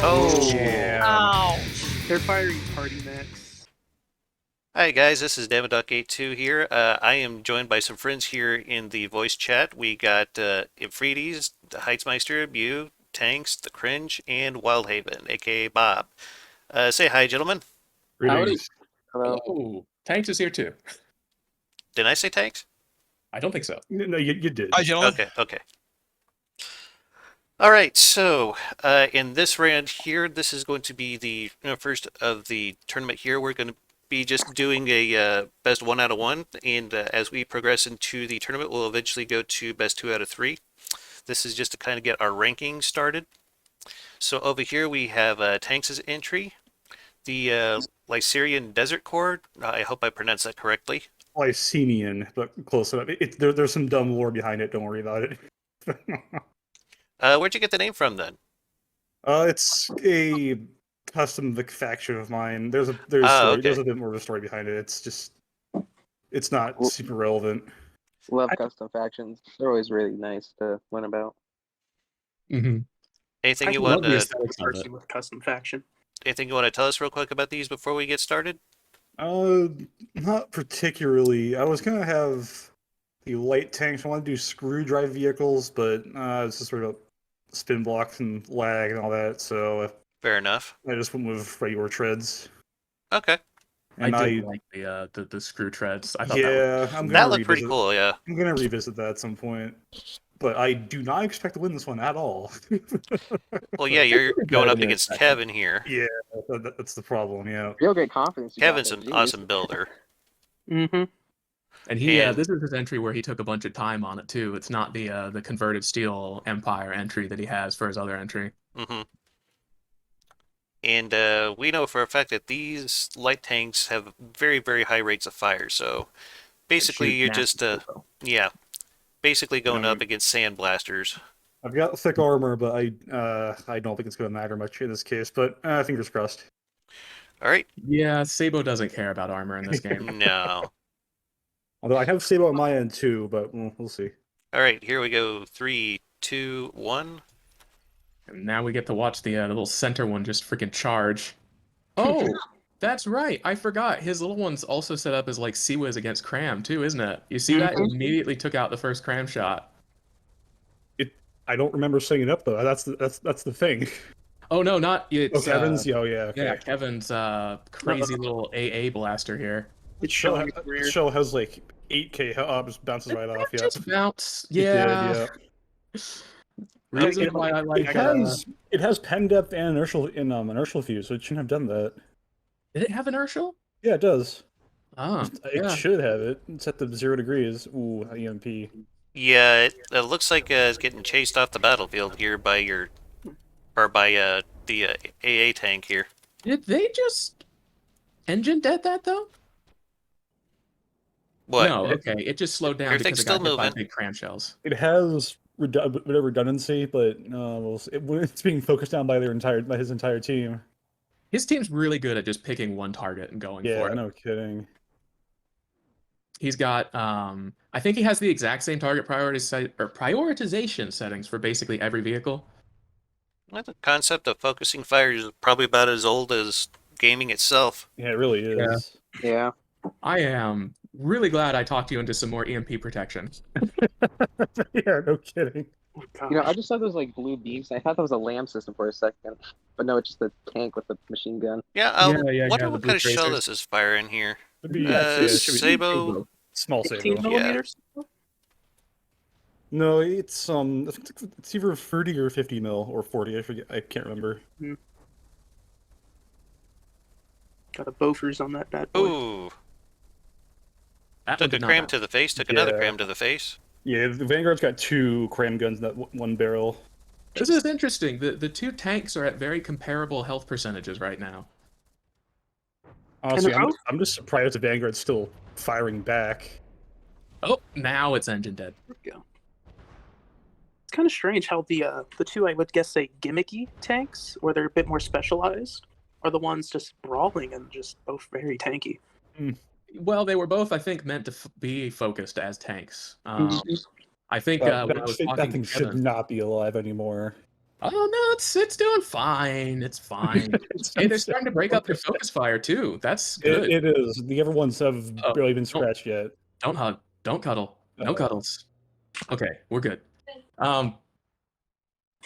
Oh, Yeah. Ouch. They're firing party mechs. Hi guys, this is Damaddok82 here. I am joined by some friends here in the voice chat. We got Ifrites, the Heitzmeister, Mew, Tanks, The Cringe, and Wildhaven, aka Bob. Say hi, gentlemen. Greetings. Hello. Hello. Tanks is here too. Didn't I say Tanks? I don't think so. No, you did. Hi, gentlemen. Okay. All right, so in this round here, this is going to be the first of the tournament here. We're going to be just doing a best 1 out of 1, and as we progress into the tournament, we'll eventually go to best 2 out of 3. This is just to kind of get our ranking started. So over here we have Tanks' entry, the Lycerian Desert Corps. I hope I pronounced that correctly. Lycemian, but close enough. There's some dumb lore behind it. Don't worry about it. Where'd you get the name from then? It's a custom faction of mine. There's a bit more of a story behind it. It's not super relevant. Love custom factions. They're always really nice to learn about. Mm-hmm. Anything you love want the to aesthetics person with custom faction. anything you want to tell us real quick about these before we get started? Not particularly. I was gonna have the light tanks. I want to do screw drive vehicles, but it's just sort of spin blocks and lag and all that. So Fair enough. I just went with regular treads. Okay. And I did like the screw treads. I thought That looked pretty cool, yeah. I'm gonna revisit that at some point, but I do not expect to win this one at all. Well, yeah, you're going up against Kevin here. Yeah, that's the problem. Yeah, Real great confidence. Kevin's an awesome builder. Mm-hmm. And this is his entry where he took a bunch of time on it too. It's not the converted steel Empire entry that he has for his other entry. Mm-hmm. And we know for a fact that these light tanks have very, very high rates of fire. So basically, you're just basically going up against sandblasters. I've got thick armor, but I don't think it's going to matter much in this case. But fingers crossed. All right. Yeah, Sabo doesn't care about armor in this game. No. Although I have Sabo on my end too, but we'll see. All right, here we go. 3, 2, 1. And now we get to watch the little center one just freaking charge. Oh, that's right. I forgot. His little one's also set up as like Seawiz against Cram too, isn't it? You see that? It immediately took out the first Cram shot. I don't remember setting it up though. That's the thing. Oh no, not it's Kevin's. Okay. Yeah, Kevin's crazy little AA blaster here. It shell has like 8K. Just bounces right off. Yeah. Just bounce. Yeah. Reason why I like it has pen depth and inertial fuse, so it shouldn't have done that. Did it have inertial? Yeah, it does. Ah, it should have it. It's at the 0 degrees. Ooh, EMP. Yeah, it looks like it's getting chased off the battlefield here by the AA tank here. Did they just engine dead that though? What? No, okay. It just slowed down Everything's because it got still hit by moving. big cram shells. It has bit of redundancy, but it's being focused on by his entire team. His team's really good at just picking one target and going for it. Yeah, no kidding. He's got, I think he has the exact same target prioritization settings for basically every vehicle. Well, the concept of focusing fire is probably about as old as gaming itself. Yeah, it really is. Yeah. I am really glad I talked you into some more EMP protection. Yeah, no kidding. You know, I just saw those like blue beams. I thought that was a LAM system for a second, but no, it's just a tank with a machine gun. Yeah, wonder what kind of shell this is firing here. Sabo. Small Sabo. 15 millimeters? No, it's it's either 30 or 50 mil or 40. I forget. I can't remember. Got a Bofors on that bad boy. Ooh. Took a cram to the face. Took another cram to the face. Yeah, the Vanguard's got 2 cram guns in that one barrel. This is interesting. The two tanks are at very comparable health percentages right now. Honestly, I'm just surprised the Vanguard's still firing back. Oh, now it's engine dead. There we go. It's kind of strange how the two, I would guess, say gimmicky tanks, where they're a bit more specialized, are the ones just brawling and just both very tanky. Well, they were both, I think, meant to be focused as tanks. I think when I was talking that thing to should Kevin, not be alive anymore. Oh no, it's doing fine. It's fine. Hey, they're starting to break up their focus fire too. That's good. It is. The other ones have Oh, barely been don't scratched yet. don't hug. Don't cuddle. No Uh-oh. cuddles. Okay, we're good.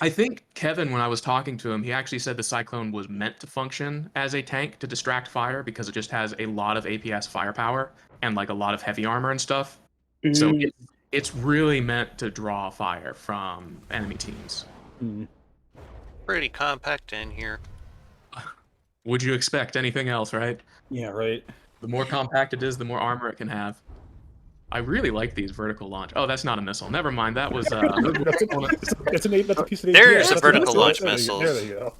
I think Kevin, when I was talking to him, he actually said the Cyclone was meant to function as a tank to distract fire because it just has a lot of APS firepower and like a lot of heavy armor and stuff. So it's really meant to draw fire from enemy teams. Hmm. Pretty compact in here. Would you expect anything else, right? Yeah, right. The more compact it is, the more armor it can have. I really like these vertical launch. Oh, that's not a missile. Never mind. That was That's a piece of There's APS. the vertical launch There missiles. they go.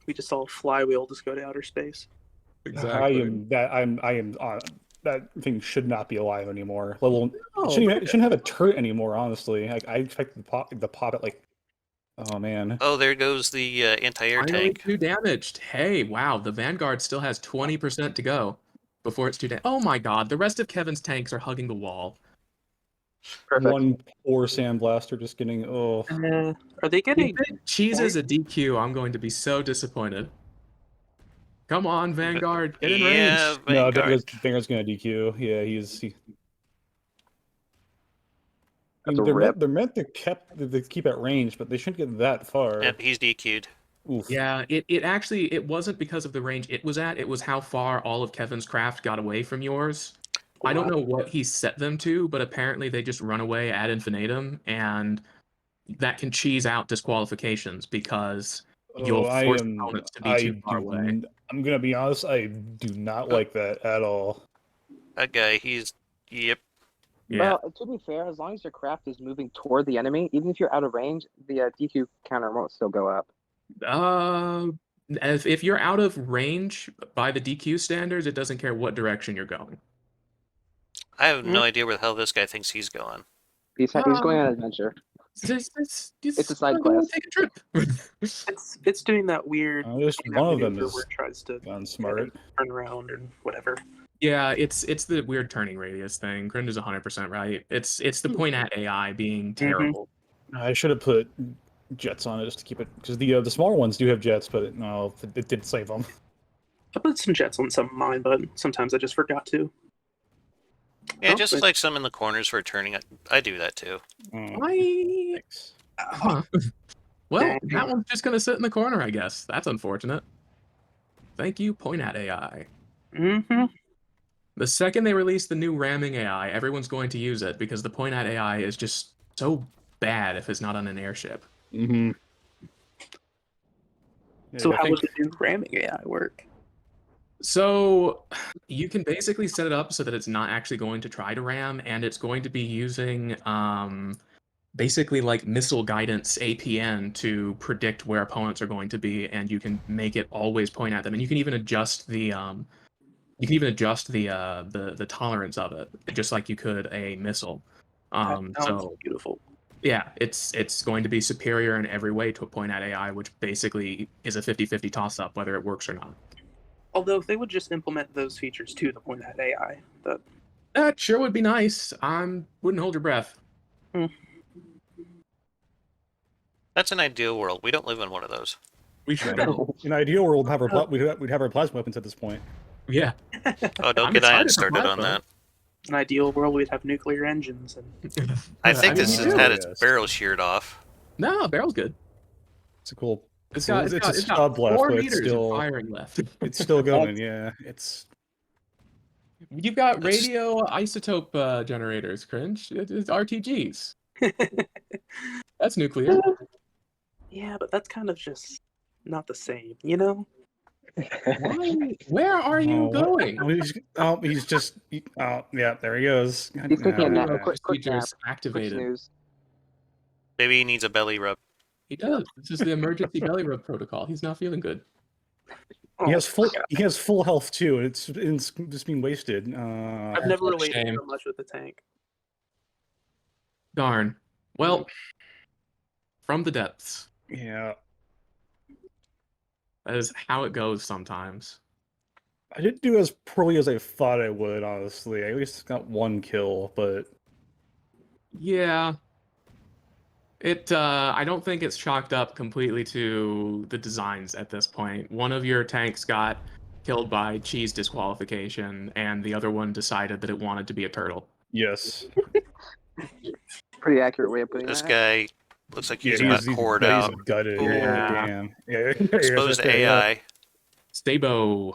We just saw a flywheel just go to outer space. Exactly. I am that thing should not be alive anymore. Level Oh, it shouldn't have a turret anymore, honestly. Like I expected the pop at like, oh man. Oh, there goes the anti-air finally tank. 2 damaged. Hey, wow. The Vanguard still has 20% to go before it's 2 damaged. Oh my god. The rest of Kevin's tanks are hugging the wall. Perfect. One poor sandblaster just getting Are they getting? If it cheeses a DQ, I'm going to be so disappointed. Come on, Vanguard. Get in Yeah, range. no, Vanguard. Vanguard's gonna DQ. Yeah, I That's mean, a rip. they're meant to keep at range, but they shouldn't get that far. Yep, he's DQ'd. Oof. Yeah, it actually, it wasn't because of the range it was at. It was how far all of Kevin's craft got away from yours. I don't know what he set them to, but apparently they just run away ad infinitum, and that can cheese out disqualifications because you'll force opponents to be too far away. I'm gonna be honest. I do not like that at all. That guy, yep. Yeah. Well, to be fair, as long as your craft is moving toward the enemy, even if you're out of range, the DQ counter won't still go up. If you're out of range by the DQ standards, it doesn't care what direction you're going. I have no idea where the hell this guy thinks he's going. He's going on an adventure. It's a side go quest. Take a trip. It's doing that weird. Just one of them maneuver is where it tries to gone smart. turn around and whatever. Yeah, it's the weird turning radius thing. Cringe is 100% right. It's the point at AI being terrible. I should have put jets on it just to keep it, because the smaller ones do have jets, but it did save them. I put some jets on some of mine, but sometimes I just forgot to. Yeah, Oh, just but- like some in the corners for turning. I do that too. Thanks. Huh. Well, that one's just gonna sit in the corner, I guess. That's unfortunate. Thank you, point at AI. Mm-hmm. The second they release the new ramming AI, everyone's going to use it because the point at AI is just so bad if it's not on an airship. Mm-hmm. So how would the new ramming AI work? So you can basically set it up so that it's not actually going to try to ram, and it's going to be using basically like missile guidance APN to predict where opponents are going to be, and you can make it always point at them, and you can even adjust the the tolerance of it, just like you could a missile. That sounds So beautiful. yeah, it's going to be superior in every way to a point at AI, which basically is a 50-50 toss-up whether it works or not. Although if they would just implement those features to the point at AI, That sure would be nice. Wouldn't hold your breath. That's an ideal world. We don't live in one of those. We should. In an ideal world, we'd have our plasma weapons at this point. Yeah. Oh, don't I'm get excited Ian for started on Plasma. that. an ideal world we'd have nuclear engines and I think mean, this we has do. had its Yes. barrel sheared off. No, barrel's good. It's a cool. It's a got stub left, 4 but meters it's still of firing left. it's still going. Yeah, it's You've got That's- radio isotope generators, Cringe. It's RTGs. That's nuclear. yeah, but that's kind of just not the same, you know? Why? Where are you going? he's just. Yeah, there he goes. He's taking a nap. Yeah. Quick Procedures nap. Quick activated. snooze. Maybe he needs a belly rub. He does. This is the emergency belly rub protocol. He's not feeling good. Oh, He has full health too, and it's just being wasted. I've never What a related shame. so much with the tank. Darn. Well, from the depths. Yeah, That is how it goes sometimes. I didn't do as poorly as I thought I would. Honestly, I at least got 1 kill, but Yeah. I don't think it's chalked up completely to the designs at this point. One of your tanks got killed by cheese disqualification, and the other one decided that it wanted to be a turtle. Yes. Pretty accurate way of putting This that. guy looks like he's about cored he's out. gutted. Yeah. Damn. Yeah. Exposed to AI. Stabo.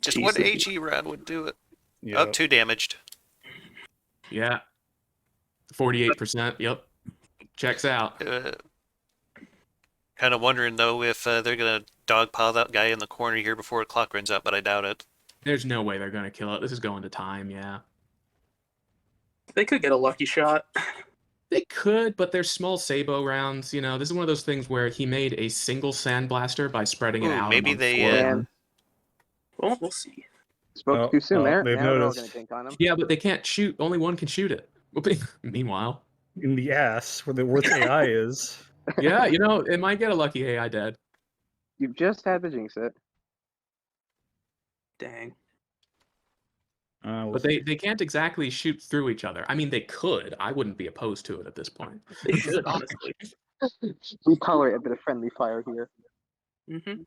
Just what Jesus. AG round would do it. Yeah. Oh, 2 damaged. Yeah. 48%. Yep. Checks out. Kind of wondering though if they're gonna dogpile that guy in the corner here before the clock runs out, but I doubt it. There's no way they're going to kill it. This is going to time, yeah. They could get a lucky shot. They could, but they're small Sabo rounds. You know, this is one of those things where he made a single sandblaster by spreading it Ooh, out. maybe among they, four of uh, them. Well, we'll see. Spoke Oh, too soon oh, there. they've Now they're all noticed. gonna tank on him. Yeah, but they can't shoot. Only one can shoot it. Meanwhile, In the ass, where the worth AI is. yeah, you know, it might get a lucky AI dead. You've just had to jinx it. Dang. But they can't exactly shoot through each other. I mean, they could. I wouldn't be opposed to it at this point. They should, honestly. We tolerate a bit of friendly fire here. Mm-hmm. And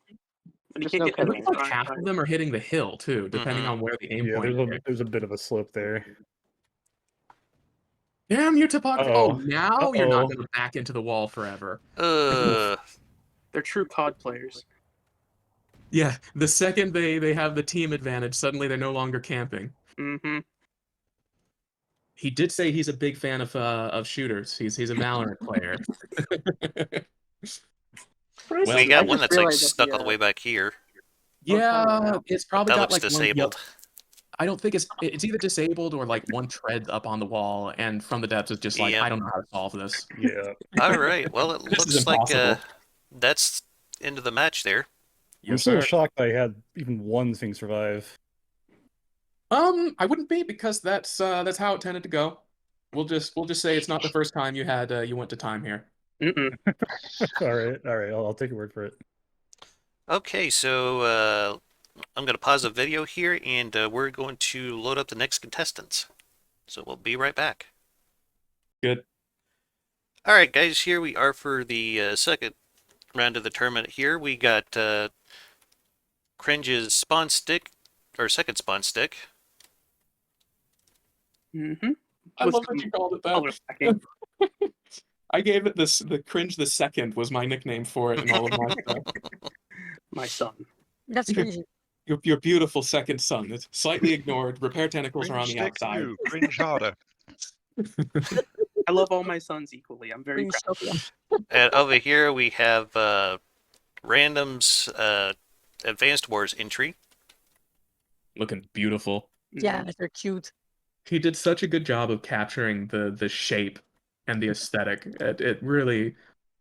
you Just can't no get kidding. everything Like half of them are hitting the hill too, depending Mhm. on where the aim Yeah, point is. there's a bit of a slope there. Damn, you topography. Oh, Uh-oh. now you're not Uh-oh. going to back into the wall forever. Uh, They're true COD players. Yeah, the second they have the team advantage, suddenly they're no longer camping. Mm-hmm. He did say he's a big fan of shooters. He's a Valorant player. Well, we got I one just that's like realized that stuck the, all the way back here. Yeah, it's probably That got looks like one. Yep, disabled. I don't think it's either disabled or like one tread up on the wall, and from the depths it's just like Yep. I don't know how to solve this. Yeah. All right. Well, it This is looks like impossible. that's into the match there. I'm Yes, still sir. shocked I had even one thing survive. I wouldn't be because that's how it tended to go. We'll just say it's not the first time you went to time here. Mm-mm. All right, I'll take your word for it. Okay, so I'm going to pause the video here, and we're going to load up the next contestants. So we'll be right back. Good. All right, guys, here we are for the second round of the tournament here. We got Cringe's spawn stick, or second spawn stick. Mm-hmm. I love that you called it Color that. stacking. I gave it the cringe the second was my nickname for it in all of my stuff. My son. That's crazy. Your beautiful second son. It's slightly ignored. Repair tentacles are on the Stick outside. you, cringe harder. I love all my sons equally. I'm very Bring proud. stuff up. And over here we have Random's Advanced Wars entry. Looking beautiful. Yeah, they're cute. He did such a good job of capturing the shape and the aesthetic. It really,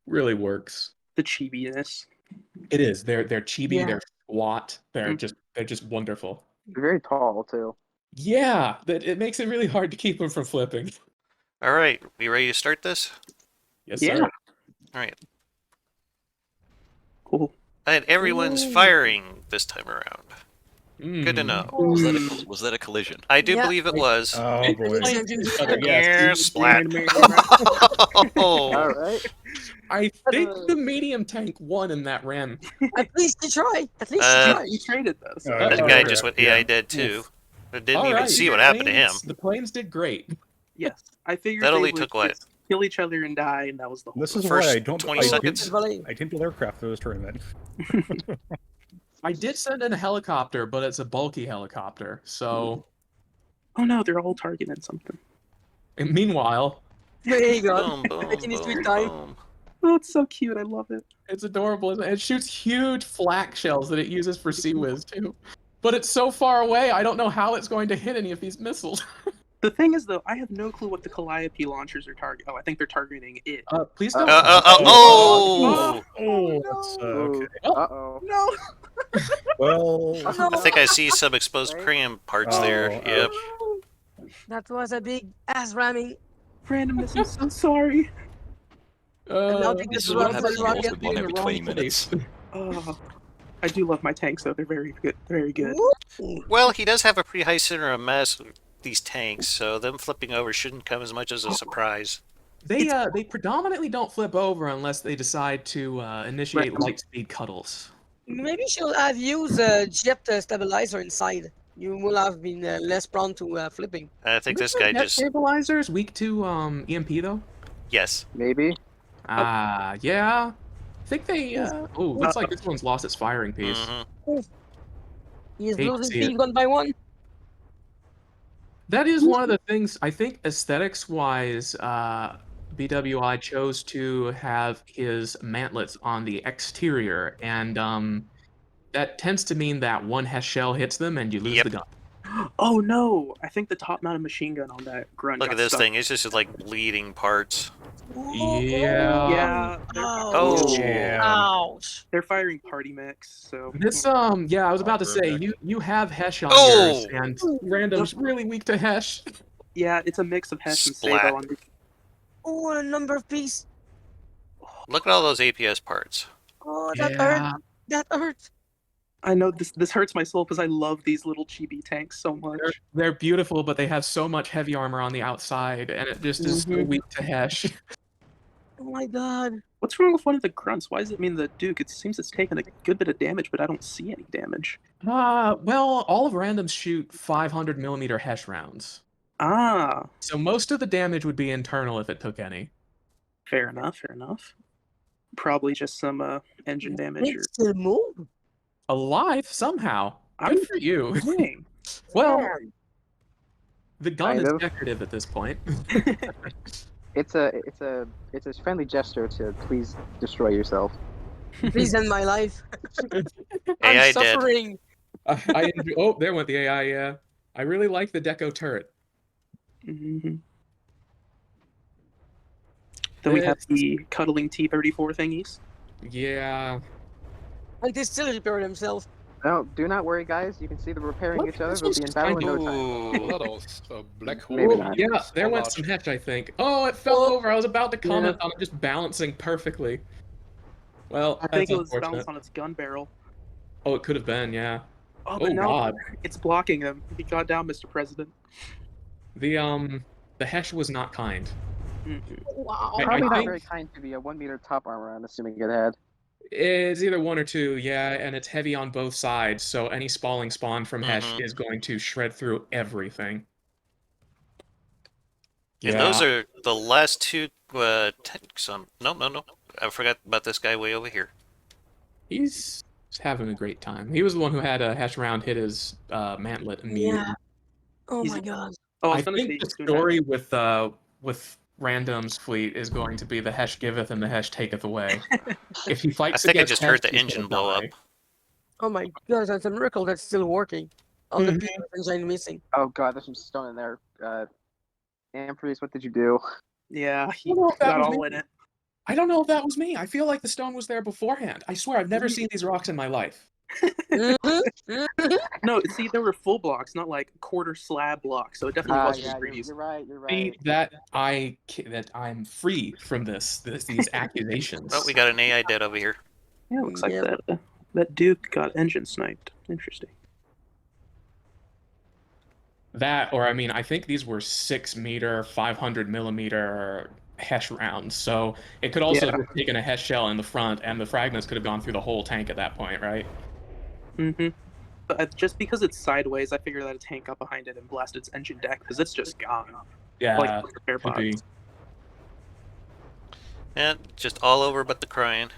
really works. The chibiness. It is. They're chibi. Yeah. They're squat. They're Mhm. just wonderful. They're very tall too. Yeah, that it makes it really hard to keep them from flipping. All right, we ready to start this? Yes, Yeah. sir. All right, Cool. and everyone's Ooh. firing this time around. Good to Mm. know. Was that a collision? I do Yeah. believe it was. Oh It- boy. it's like each other, yes. Yeah, splat. All Oh, right. I think the medium tank won in that ram. At least you try. At least Uh, you try. You traded those. Oh, that Oh, guy yeah, just went yeah. AI dead too. I didn't All even right, see the what happened to him. planes- The planes did great. Yes. I figured That they only would took what? just kill each other and die, and that was the whole This thing. is First why I don't 20 I seconds. Didn't, I didn't build aircraft for this tournament. I did send in a helicopter, but it's a bulky helicopter. So, Oh no, they're all targeting something. and meanwhile, There you go. Boom, boom, Making his boom, sweet time. boom. Oh, it's so cute. I love it. it's adorable. Isn't it? It shoots huge flak shells that it uses for Sea Whiz too. But it's so far away, I don't know how it's going to hit any of these missiles. The thing is, though, I have no clue what the Calliope launchers are targeting. Oh, I think they're targeting it. Please don't. Oh! Oh, that's okay. Uh-oh. No. Well, I think I see some exposed cram parts there. Oh, Yep. That was a big ass ramming. Randomness. I'm so sorry. now think This this is what rocket- happens when you rocket also one every 20 minutes. Oh, I do love my tanks, though. They're very good. Very good. Ooh. Well, he does have a pretty high center of mass with these tanks, so them flipping over shouldn't come as much as a surprise. They predominantly don't flip over unless they decide to initiate light speed cuddles. Maybe she'll have used jet stabilizer inside. You will have been less prone to flipping. I think this Isn't guy jet just stabilizers weak to EMP though. yes. Maybe. Yeah. I think they. Oh, looks like this one's lost its firing piece. Mhm. He is Hate to losing see speed it. one by one. That is one of the things I think aesthetics-wise, BWI chose to have his mantlets on the exterior, and that tends to mean that one Hesh shell hits them and you lose Yep. the gun. Oh no! I think the top-mounted machine gun on that grunt. Look got at this stuck. thing. It's just like bleeding parts. Yeah. Yeah. Oh. Yeah. Ouch. They're firing party mechs, so. This yeah, I was about to say Perfect. you have Hesh on Oh! yours, and random's really weak to Hesh. Yeah, it's a mix of Hesh and Splat. Sabo. Oh, and a number of piece. Look at all those APS parts. Oh, that Yeah. hurt. That hurt. I know this hurts my soul because I love these little chibi tanks so much. They're beautiful, but they have so much heavy armor on the outside, and it just is so weak to Hesh. Oh my god. What's wrong with one of the grunts? Why does it mean the Duke? It seems it's taken a good bit of damage, but I don't see any damage. Well, all of randoms shoot 500mm Hesh rounds. Ah, So most of the damage would be internal if it took any. fair enough, fair enough. Probably just some engine damage. It still move. Alive somehow. I'm Good for you. dang. Well, the gun Kind is of. decorative at this point. It's a friendly gesture to please destroy yourself. Please end my life. AI I'm dead. suffering. Oh, there went the AI, yeah. I really like the deco turret. Mm-hmm. Then we have the cuddling T-34 thingies. Yeah. And they still repair themselves. No, do not worry, guys. You can see them repairing Look, each other. this They'll was be in battle in no time. Ooh. What else? A black hole. Maybe Oh, not. yeah, there went large. some Hesh, I think. Oh, it fell over. I was about to comment on it just balancing perfectly. Well, I that's think it was unfortunate. balanced on its gun barrel. Oh, it could have been, yeah. Oh, but Oh, now God. it's blocking him. He got down, Mr. President. The Hesh was not kind. Mhm. Wow. I Probably not think- very kind to the 1 meter top armor, I'm assuming it had. It's either one or two, yeah, and it's heavy on both sides, so any spalling spawn from Hesh Mhm. is going to shred through everything. And those are the last two tanks. No. I forgot about this guy way over here. He's having a great time. He was the one who had a Hesh round hit his mantlet immediately. Yeah. Oh He's- my god. Oh, I I was gonna say think the he's doing that. story with Random's fleet is going to be the Hesh giveth and the Hesh taketh away. If he I fights think I against just Hesh, heard the he's engine gonna blow up. die. Oh my god, that's a miracle that's still working. All the Mhm. pieces of engine missing. Oh god, there's some stone in there. Amphreys, what did you do? Yeah, he don't know if that got was all me. in it. I don't know if that was me. I feel like the stone was there beforehand. I swear I've never seen these rocks in my life. No, see, there were full blocks, not like quarter slab blocks, so it definitely wasn't Yeah, previous. you're right. You're See, right. that I'm free from these accusations. Oh, we got an AI dead over here. Yeah, it looks like Yeah. that Duke got engine sniped. Interesting. That, or I mean, I think these were 6-meter, 500mm Hesh rounds. So it could also Yeah. have taken a Hesh shell in the front, and the fragments could have gone through the whole tank at that point, right? Mm-hmm. But just because it's sideways, I figure that a tank got behind it and blasted its engine deck because it's just gone. Yeah, Like repair could be. pods. And just all over but the crying.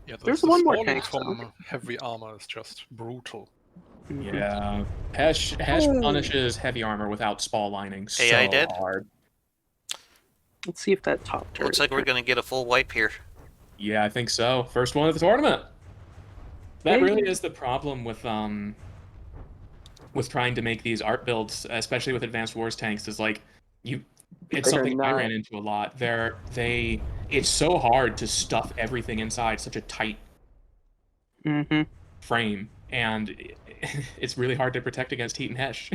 Yeah, There's the one more falling tank, from heavy armor is just brutal. Mhm. Yeah, Hesh Oh. punishes heavy armor without spall lining so AI dead? hard. Let's see if that top turret. Looks like we're gonna get a full wipe here. Yeah, I think so. First one of the tournament. That Hey. really is the problem with trying to make these art builds, especially with Advanced Wars tanks, is like it's They're something I not- ran into a lot. It's so hard to stuff everything inside such a tight Mm-hmm. frame, and it's really hard to protect against heat and Hesh.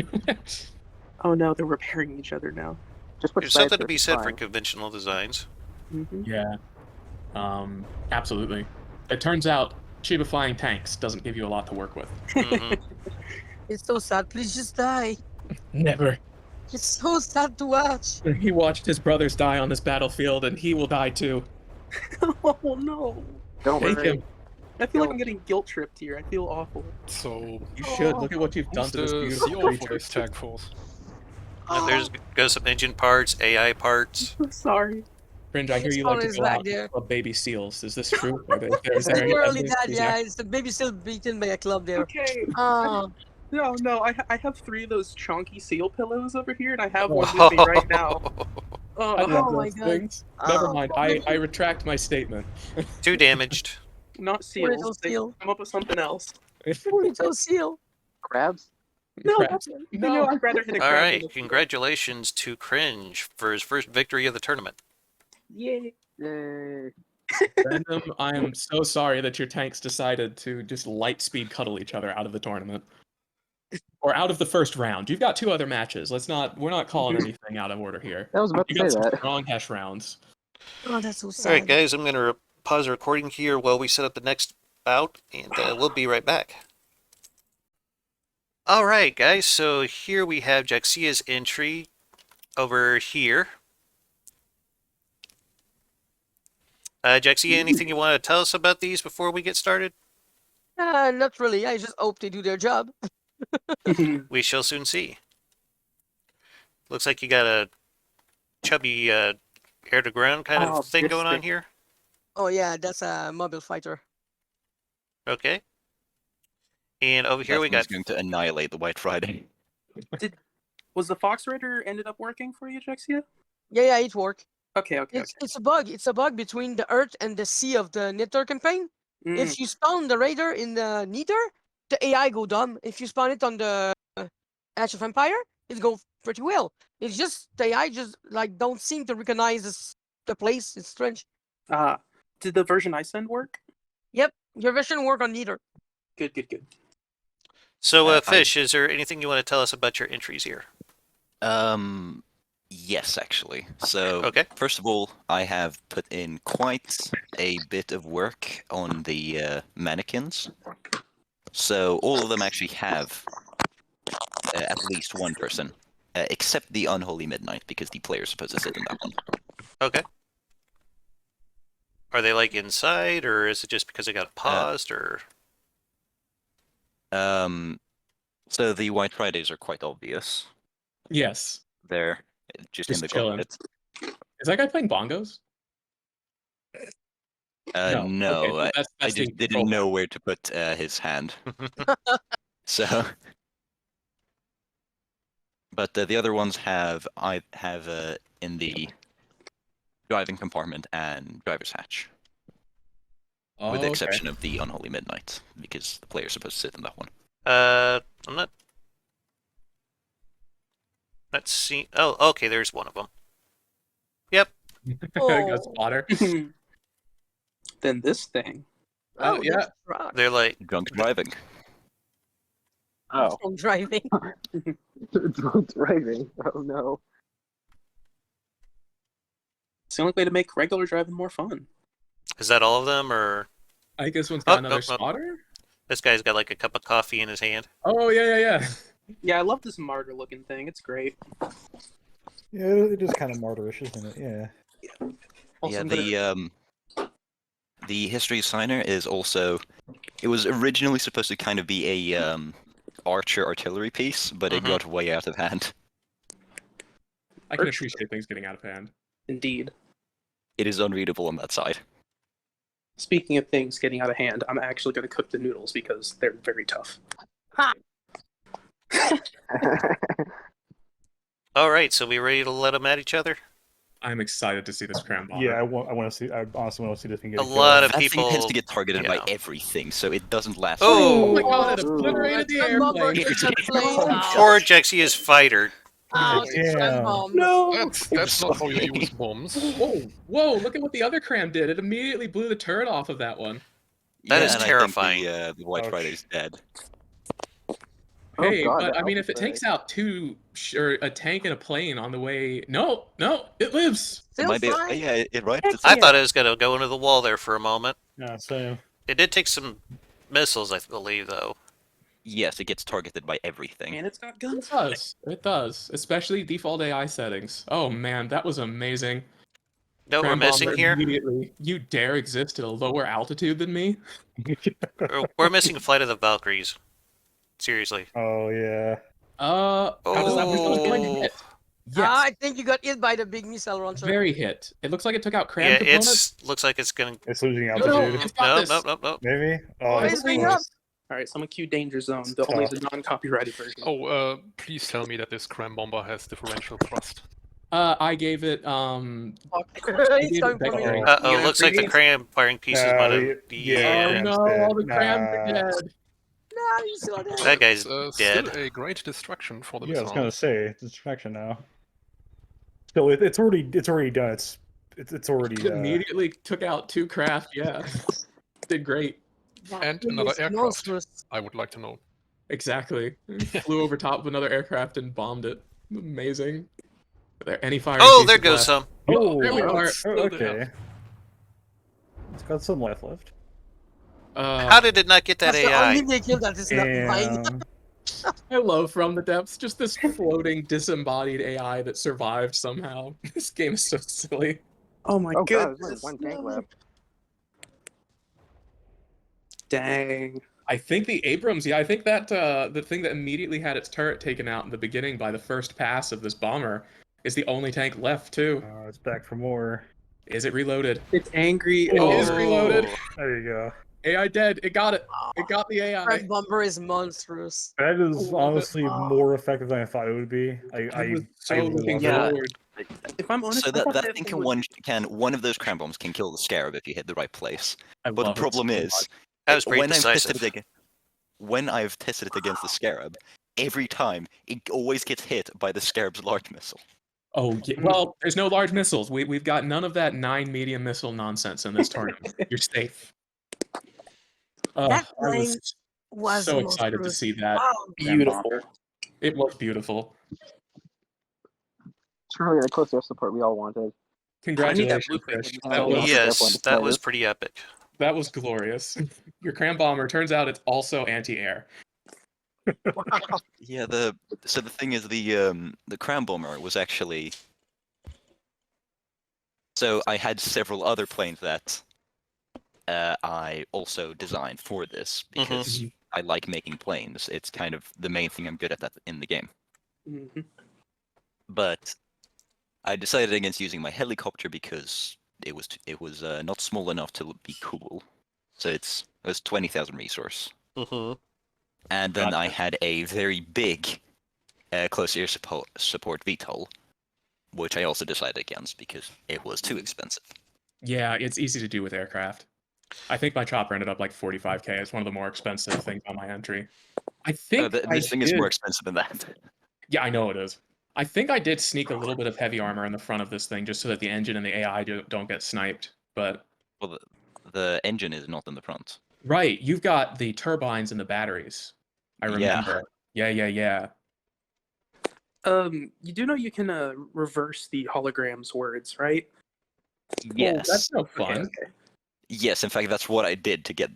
Oh no, they're repairing each other now. Just put There's something sides to be first, said for fine. conventional designs. Mm-hmm. Yeah. Absolutely. It turns out Shiba flying tanks doesn't give you a lot to work with. Mhm. It's so sad. Please just die. Never. It's so sad to watch. He watched his brothers die on this battlefield, and he will die too. Oh no! Don't Take worry. him. I feel like I'm getting guilt tripped here. I feel awful. So, You should. Look at what you've done who's to this the beautiful CEO for creature. this tag force? There's goes some engine parts, AI parts. I'm sorry. Fringe, I hear you Spawn like to is go back out there. and club baby seals. Is this true? Is there any Literally evidence that, these yeah. act- It's the baby still beaten by a club there. Okay. Oh, No. I have 3 of those chunky seal pillows over here, and I have one with me right now. I Oh, love Oh my those God. things. Never Oh, mind. I retract my statement. 2 damaged. not poor little seals. They seal. come up with something else. Poor little seal. Crabs? No, Crabs. no, I'd rather hit a All crab right, than a seal. congratulations to Cringe for his first victory of the tournament. Yay. Yay. Random, I am so sorry that your tanks decided to just light speed cuddle each other out of the tournament. Or out of the first round. You've got 2 other matches. We're not calling anything out of order here. I was about You to got say some that. strong hash rounds. Oh, that's so sad. All right, guys, I'm going to pause the recording here while we set up the next bout, and we'll be right back. All right, guys, so here we have Jaxia's entry over here. Jaxia, anything you want to tell us about these before we get started? Not really. I just hope they do their job. We shall soon see. Looks like you got a chubby air-to-ground kind Oh, of thing this going on thing. here. Oh yeah, that's a mobile fighter. Okay. And over here we got... Definitely going to annihilate the White Friday. Was the Fox Raider ended up working for you, Jaxia? Yeah, it worked. Okay. It's a bug. It's a bug between the Earth and the Sea of the Nether campaign. Mm. If you spawn the Raider in the Nether, the AI go dumb. If you spawn it on the Ash of Empire, it go pretty well. It's just the AI just like don't seem to recognize the place. It's strange. Did the version I send work? Yep, your version work on Nether. Good. So, Fish, is there anything you want to tell us about your entries here? Yes, actually. So, Okay. first of all, I have put in quite a bit of work on the mannequins. So, all of them actually have at least one person, except the Unholy Midnight, because the player's supposed to sit in that one. Okay. Are they like inside, or is it just because it got paused, or? So the White Fridays are quite obvious. Yes. They're just in Just the chilling. cockpit. Is that guy playing bongos? No, Okay, well, that's I the just didn't control. know where to put his hand. So, but the other ones have in the driving compartment and driver's hatch, Oh, with the okay. exception of the Unholy Midnight, because the player's supposed to sit in that one. I'm not seeing. Oh, okay, there's one of them. Yep. Got spotter. Then this thing. Oh, yeah. that's rock. They're like, Drunk driving. Oh. I'm driving. Drunk driving. Oh no. It's the only way to make regular driving more fun. is that all of them, or I think this one's got Oh, another no. spotter? this guy's got like a cup of coffee in his hand? Oh, yeah. Yeah, I love this martyr-looking thing. It's great. Yeah, it is kind of martyrish, isn't it? Yeah. Also, Yeah, I'm gonna- the history signer is also. It was originally supposed to kind of be a archer artillery piece, but it Mhm. got way out of hand. I can appreciate things getting out of hand. Indeed. It is unreadable on that side. Speaking of things getting out of hand, I'm actually going to cook the noodles because they're very tough. All right, so we ready to let them at each other? I'm excited to see this cram bomber. Yeah, I want to see. I honestly want to see this thing get A lot of That people thing tends to get targeted by yeah. everything, so it doesn't last. Oh! Oh my god, it Ooh. obliterated the That bomber airplane. is a plane. Poor Jaxia's fighter. Oh, Damn. bomb. No! That's not how you use bombs. Whoa, look at what the other cram did. It immediately blew the turret off of that one. That is and terrifying. I think the White Ouch. Friday's dead. Hey, God, but that I mean, if was it takes out or a tank and a plane on the way, no, it lives. Still Might be, fine. yeah, it right. Heck I Yeah. thought it was going to go into the wall there for a moment. Yeah, so It did take some missiles, I believe, though. Yes, it gets targeted by everything. And it's got It guns. does. It does. Especially default AI settings. Oh man, that was amazing. No, we're Cram missing Bomber here. immediately. You dare exist at a lower altitude than me? We're missing Flight of the Valkyries. Seriously. Oh yeah. How does that look like Oh. hit? Ah, Yes, I think you got hit by the big missile launcher. very hit. It looks like it took out Cram Yeah, components. looks like it's gonna. It's losing No, no, altitude. it's got Nope, this. nope, nope, nope. Maybe. Oh, it's it's going up. close. All right, someone cue Danger Zone, It's only tough. the non-copyrighted version. Oh, please tell me that this cram bomber has differential thrust. I gave it He's coming for me. vectoring. Uh-oh, looks like the cram firing pieces might have... Oh Cram's no, dead. all the crams are Nah. dead. No, he's still dead. That guy's Still dead. a great distraction for the Yeah, I was missile. gonna say it's distraction now. So it's already done. It's already It immediately took out 2 craft, yeah. Did great. And Thing another is aircraft. monstrous. I would like to know. Exactly. Flew over top of another aircraft and bombed it. Amazing. Are there any fire? Oh, there goes some. Oh, there we oh, are. Still there. okay. It's got some life left. How did it not get that That's the AI? only vehicle that is not mine. And Hello from the depths. Just this floating, disembodied AI that survived somehow. This game is so silly. Oh my Oh god, goodness. there's only one tank no. left. Dang. I think the Abrams, yeah, I think that the thing that immediately had its turret taken out in the beginning by the first pass of this bomber is the only tank left, too. it's back for more. Is it reloaded? It's angry. It is reloaded. There you go. AI dead. It got it. It got the AI. Red Bomber is monstrous. That is love it. honestly more effective than I thought it would be. I was I so love looking it. Yeah. forward. If I'm honest, So I thought that that thing thing would- one of those cram bombs can kill the scarab if you hit the right place. I But the love it problem so is, much. That was pretty when decisive. when I've tested it against the scarab, every time it always gets hit by the scarab's large missile. Oh, yeah. Well, there's no large missiles. We've got none of that 9 medium missile nonsense in this tournament. You're safe. That I plane was so excited to monstrous. see that. Wow. Beautiful. It was beautiful. It's really the close air support we all wanted. Congratulations, blue thing Krish. with That the- was, Yeah. Yes, that was pretty epic. that was glorious. Your cram bomber turns out it's also anti-air. Yeah, so the thing is the cram bomber was actually. So I had several other planes that I also designed for this because I like making planes. It's kind of the main thing I'm good at that in the game. Mhm. But I decided against using my helicopter because it was not small enough to be cool. So it was 20,000 resource. Mm-hmm. And then I Gotcha. had a very big close air support VTOL, which I also decided against because it was too expensive. Yeah, it's easy to do with aircraft. I think my chopper ended up like 45k. It's one of the more expensive things on my entry. I think This thing is more expensive than that. Yeah, I know it is. I think I did sneak a little bit of heavy armor in the front of this thing just so that the engine and the AI don't get sniped. But Well, the engine is not in the front. right, you've got the turbines and the batteries. I Yeah. remember. Yeah. You do know you can reverse the holograms words, right? Yes. Oh, that's no fun. Okay. Yes, in fact, that's what I did to get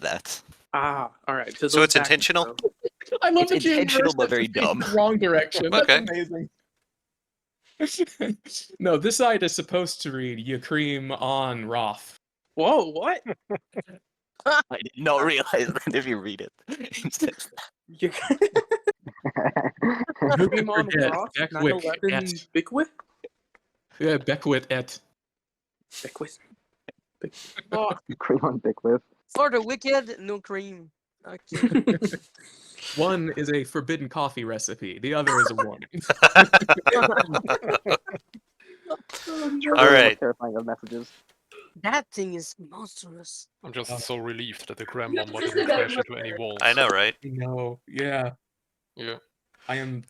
that. Ah, all right. So So those it's back- intentional? I love It's that you intentional, reversed but it very to face dumb. the wrong direction. That's Okay. amazing. No, this side is supposed to read Yakreem on Roth. Whoa, what? I did not realize that if you read it. Instead. You Who can came on forget Roth Beckwith 9/11 et. Bickwith? Yeah, Beckwith et. Bickwith. Oh, Cream on Bickwith. for the wicked, no cream. Okay. One is a forbidden coffee recipe. The other is a warning. All right. Terrifying of messages. That thing is monstrous. I'm just so relieved that the cram bomber didn't crash into any walls. I know, right? No, yeah. Yeah. I'm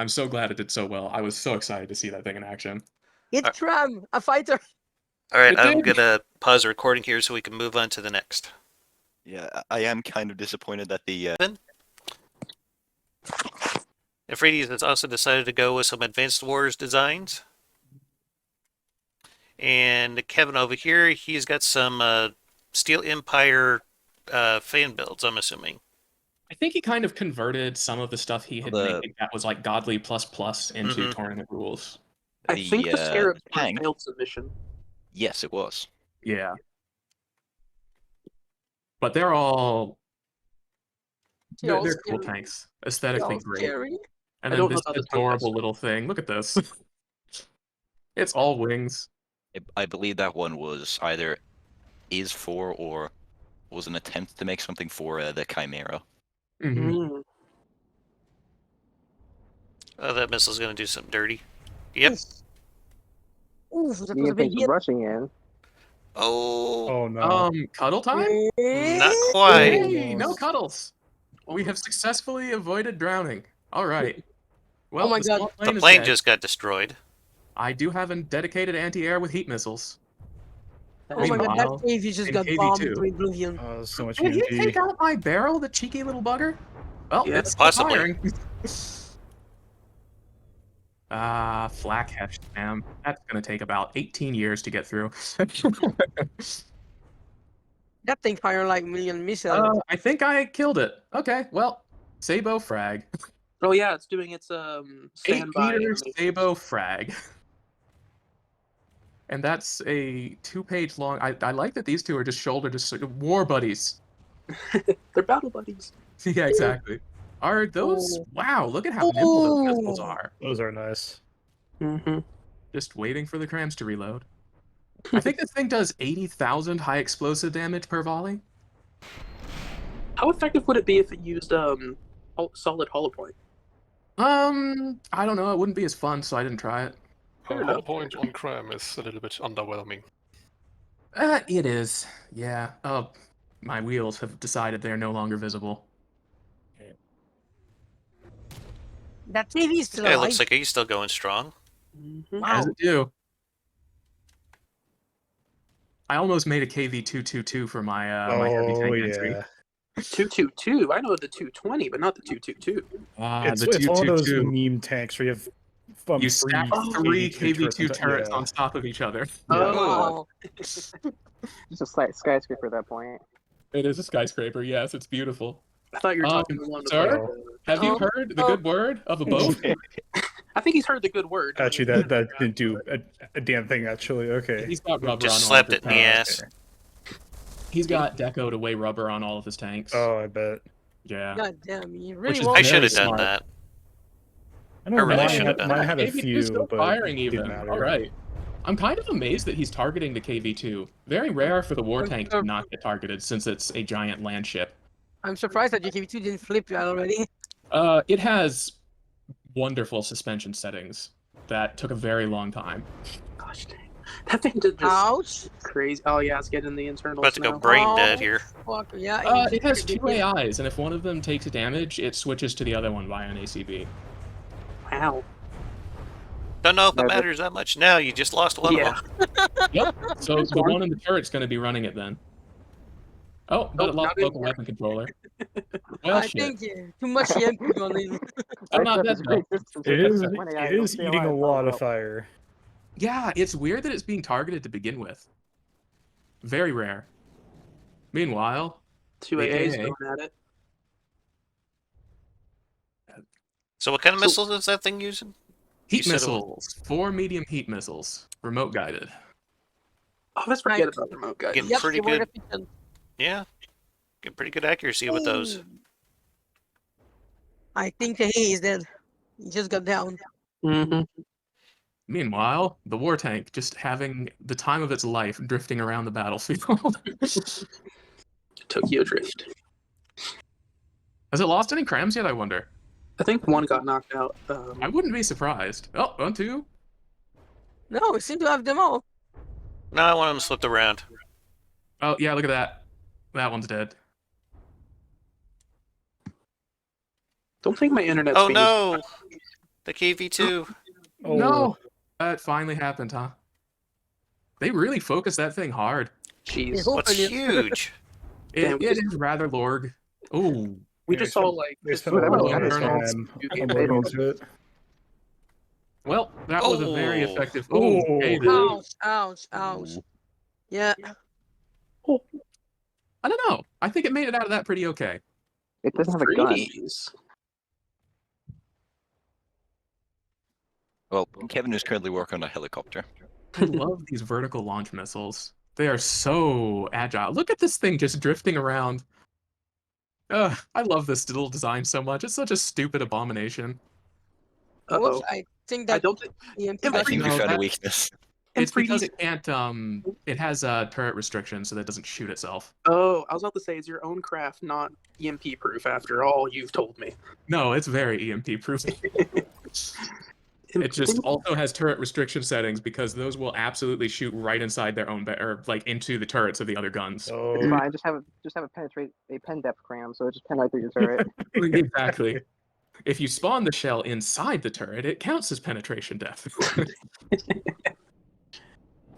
so glad it did so well. I was so excited to see that thing in action. It's Cram, a fighter. All right, It I'm did. gonna pause the recording here so we can move on to the next. Yeah, I am kind of disappointed that the Euphrates has also decided to go with some Advanced Wars designs. And Kevin over here, he's got some Steel Empire fan builds, I'm assuming. I think he kind of converted some of the stuff he had The- made that was like godly plus into Mhm. tournament rules. I think the Scarabs were tank. failed submission. Yes, it was. Yeah. But they're all They're all they're cool scary. tanks. They're Aesthetically all great. scary. And I then don't know this about the adorable Tonkas. little thing. Look at this. It's all wings. I believe that one was either is for or was an attempt to make something for the Chimera. Mhm. Mm. Oh, that missile's gonna do something dirty. Yep. Oof, that was Me a and big Pink's hit. rushing in. Oh, Oh no. Cuddle time? not quite. Hey, no Almost. cuddles. We have successfully avoided drowning. All right. Well, my the God. small The plane is plane dead. just got destroyed. I do have a dedicated anti-air with heat missiles. Oh my god, that Meanwhile, cave just in got KV2. bombed into oblivion. Oh, so much Did he EMP. take out my barrel, the cheeky little bugger? Well, Yeah, it's still possibly. firing. Flak heft, man. That's gonna take about 18 years to get through. That thing fired like million missiles. I think I killed it. Okay, well, Sabo frag. Oh yeah, it's doing its 8 standby meter animation. Sabo frag. And that's a 2-page long. I like that these two are just shoulder to war buddies. They're battle buddies. Yeah, exactly. Are those? Oh. Wow, look at how nimble those missiles Oh. are. Those are nice. Mm-hmm. Just waiting for the crams to reload. I think this thing does 80,000 high explosive damage per volley. How effective would it be if it used solid hollow point? I don't know. It wouldn't be as fun, so I didn't try it. Fair Hollow enough. point on Cram is a little bit underwhelming. It is. Yeah. My wheels have decided they're no longer visible. That TV is still Yeah, it alive. looks like he's still going strong. Mm-hmm. Wow. As it do. I almost made a KV222 for my my heavy Oh tank entry. yeah. 222. I know the 220, but not the 222. It's one of those meme tanks where you have You stack three KV2 turrets yeah. on top of each other. Oh, Just a slight skyscraper at that point. It is a skyscraper, yes, it's beautiful. I thought you were talking the one with sir? like, Have you heard the good word of a boat? I think he's heard the good word. Actually, that didn't do a damn thing. Actually, okay. He's got rubber Just on slapped all it of in his the tanks. ass. He's got deco to weigh rubber on all of his tanks. Oh, I bet. Yeah. God damn, you Which really is want I should have very done smart. that. I know I really mine should have had, done mine that. had a KV2 few, still but firing it even. didn't matter. All right. I'm kind of amazed that he's targeting the KV2. Very rare for the war tank to not get targeted since it's a giant land ship. I'm surprised that your KV2 didn't flip you out already. It has wonderful suspension settings that took a very long time. Gosh dang. That thing did just Ouch. crazy. Oh yeah, it's getting the internals About to go now. brain dead here. Fuck, yeah. It has two AIs, and if one of them takes damage, it switches to the other one via an ACB. Wow. Don't know if it No, but- matters that much now. You just lost one Yeah. of them. Yep. So That's the fine. one in the turret's going to be running it then. Oh, but it lost not local anymore. weapon controller. Well, I shit. think too much EMP on it. I'm not That's dead a though. great distance. It is. One AI, It don't is stay eating a alive, lot of well. fire. Yeah, it's weird that it's being targeted to begin with. Very rare. Meanwhile, 2 The AAs AA. going at it. So what kind of So- missiles is that thing using? heat said it was- missiles. 4 medium heat missiles. Remote guided. Oh, let's forget about the remote guy. Getting Yep, pretty they were good. efficient. Yeah. Get pretty good accuracy with those. Ooh. I think he is dead. He just got down. Mm-hmm. Meanwhile, the war tank just having the time of its life drifting around the battlefield. Tokyo Drift. Has it lost any crams yet, I wonder? I think one got knocked out. I wouldn't be surprised. Oh, 1, 2. No, we seem to have them all. No, one of them slipped around. Oh, yeah, look at that. That one's dead. Don't think my internet's Oh being- no! The KV2. Oh, No! That finally happened, huh? They really focused that thing hard. Jeez. Hope What's it is. huge? Damn, It is rather Lorg. Oh, We Yeah, just so saw like They this spent a that lot was of nice. time do the Yeah, unloading they into it. well, that was a very Oh. effective. Oh. Oh, hey, Ouch, ouch, ouch. Yeah. I don't know. I think it made it out of that pretty okay. It doesn't have a gun. 3Ds. Well, Kevin is currently working on a helicopter. I love these vertical launch missiles. They are so agile. Look at this thing just drifting around. I love this little design so much. It's such a stupid abomination. Whoops, Uh-oh. I think I that don't think. EMP I I got think we No, found a that- weakness. It's because 3Ds. it can't, it has a turret restriction, so that doesn't shoot itself. Oh, I was about to say, it's your own craft, not EMP proof. After all you've told me. No, it's very EMP proof. It just also has turret restriction settings because those will absolutely shoot right inside their own or like into the turrets of the other guns. Oh, Fine, just have a penetrate a pen depth cram, so it just pen right through your turret. Exactly. If you spawn the shell inside the turret, it counts as penetration depth.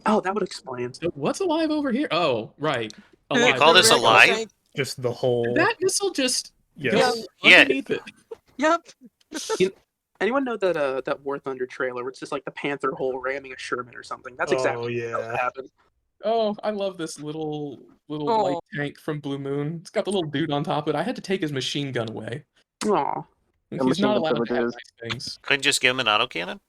Oh, that would explain. So what's alive over here? Oh, right. You Alive. call this alive? Tank. just the whole. Did that missile just Yes. go Yeah. underneath it? Yep. Anyone know that that War Thunder trailer where it's just like the Panther hole ramming a Sherman or something? That's exactly what yeah. happened. Oh, I love this little Oh. light tank from Blue Moon. It's got the little dude on top of it. I had to take his machine gun away. Aw. The He's machine not gun allowed to have privileges. nice things. Couldn't just give him an autocannon?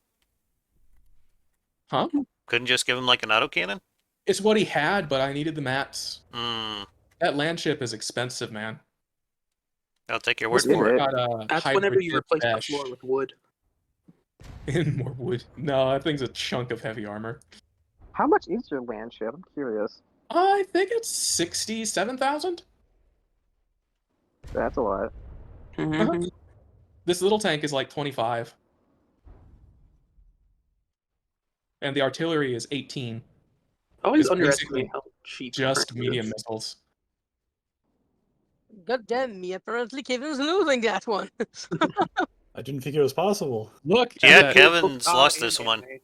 Huh? Couldn't just give him like an autocannon? It's what he had, but I needed the mats. Hmm. That land ship is expensive, man. I'll take your word What's for in it. it? Got a That's hybrid whenever you ship replace the dash floor with wood. and more wood. No, that thing's a chunk of heavy armor. How much is your land ship? I'm curious. I think it's 67,000. That's a lot. Mhm. This little tank is like 25. And the artillery is 18. I always It's underestimate basically how cheap. Just Frank medium is. missiles. God damn me, apparently Kevin's losing that one. I didn't think it was possible. Look at Yeah, that. Kevin's Oh, lost and this one. anime.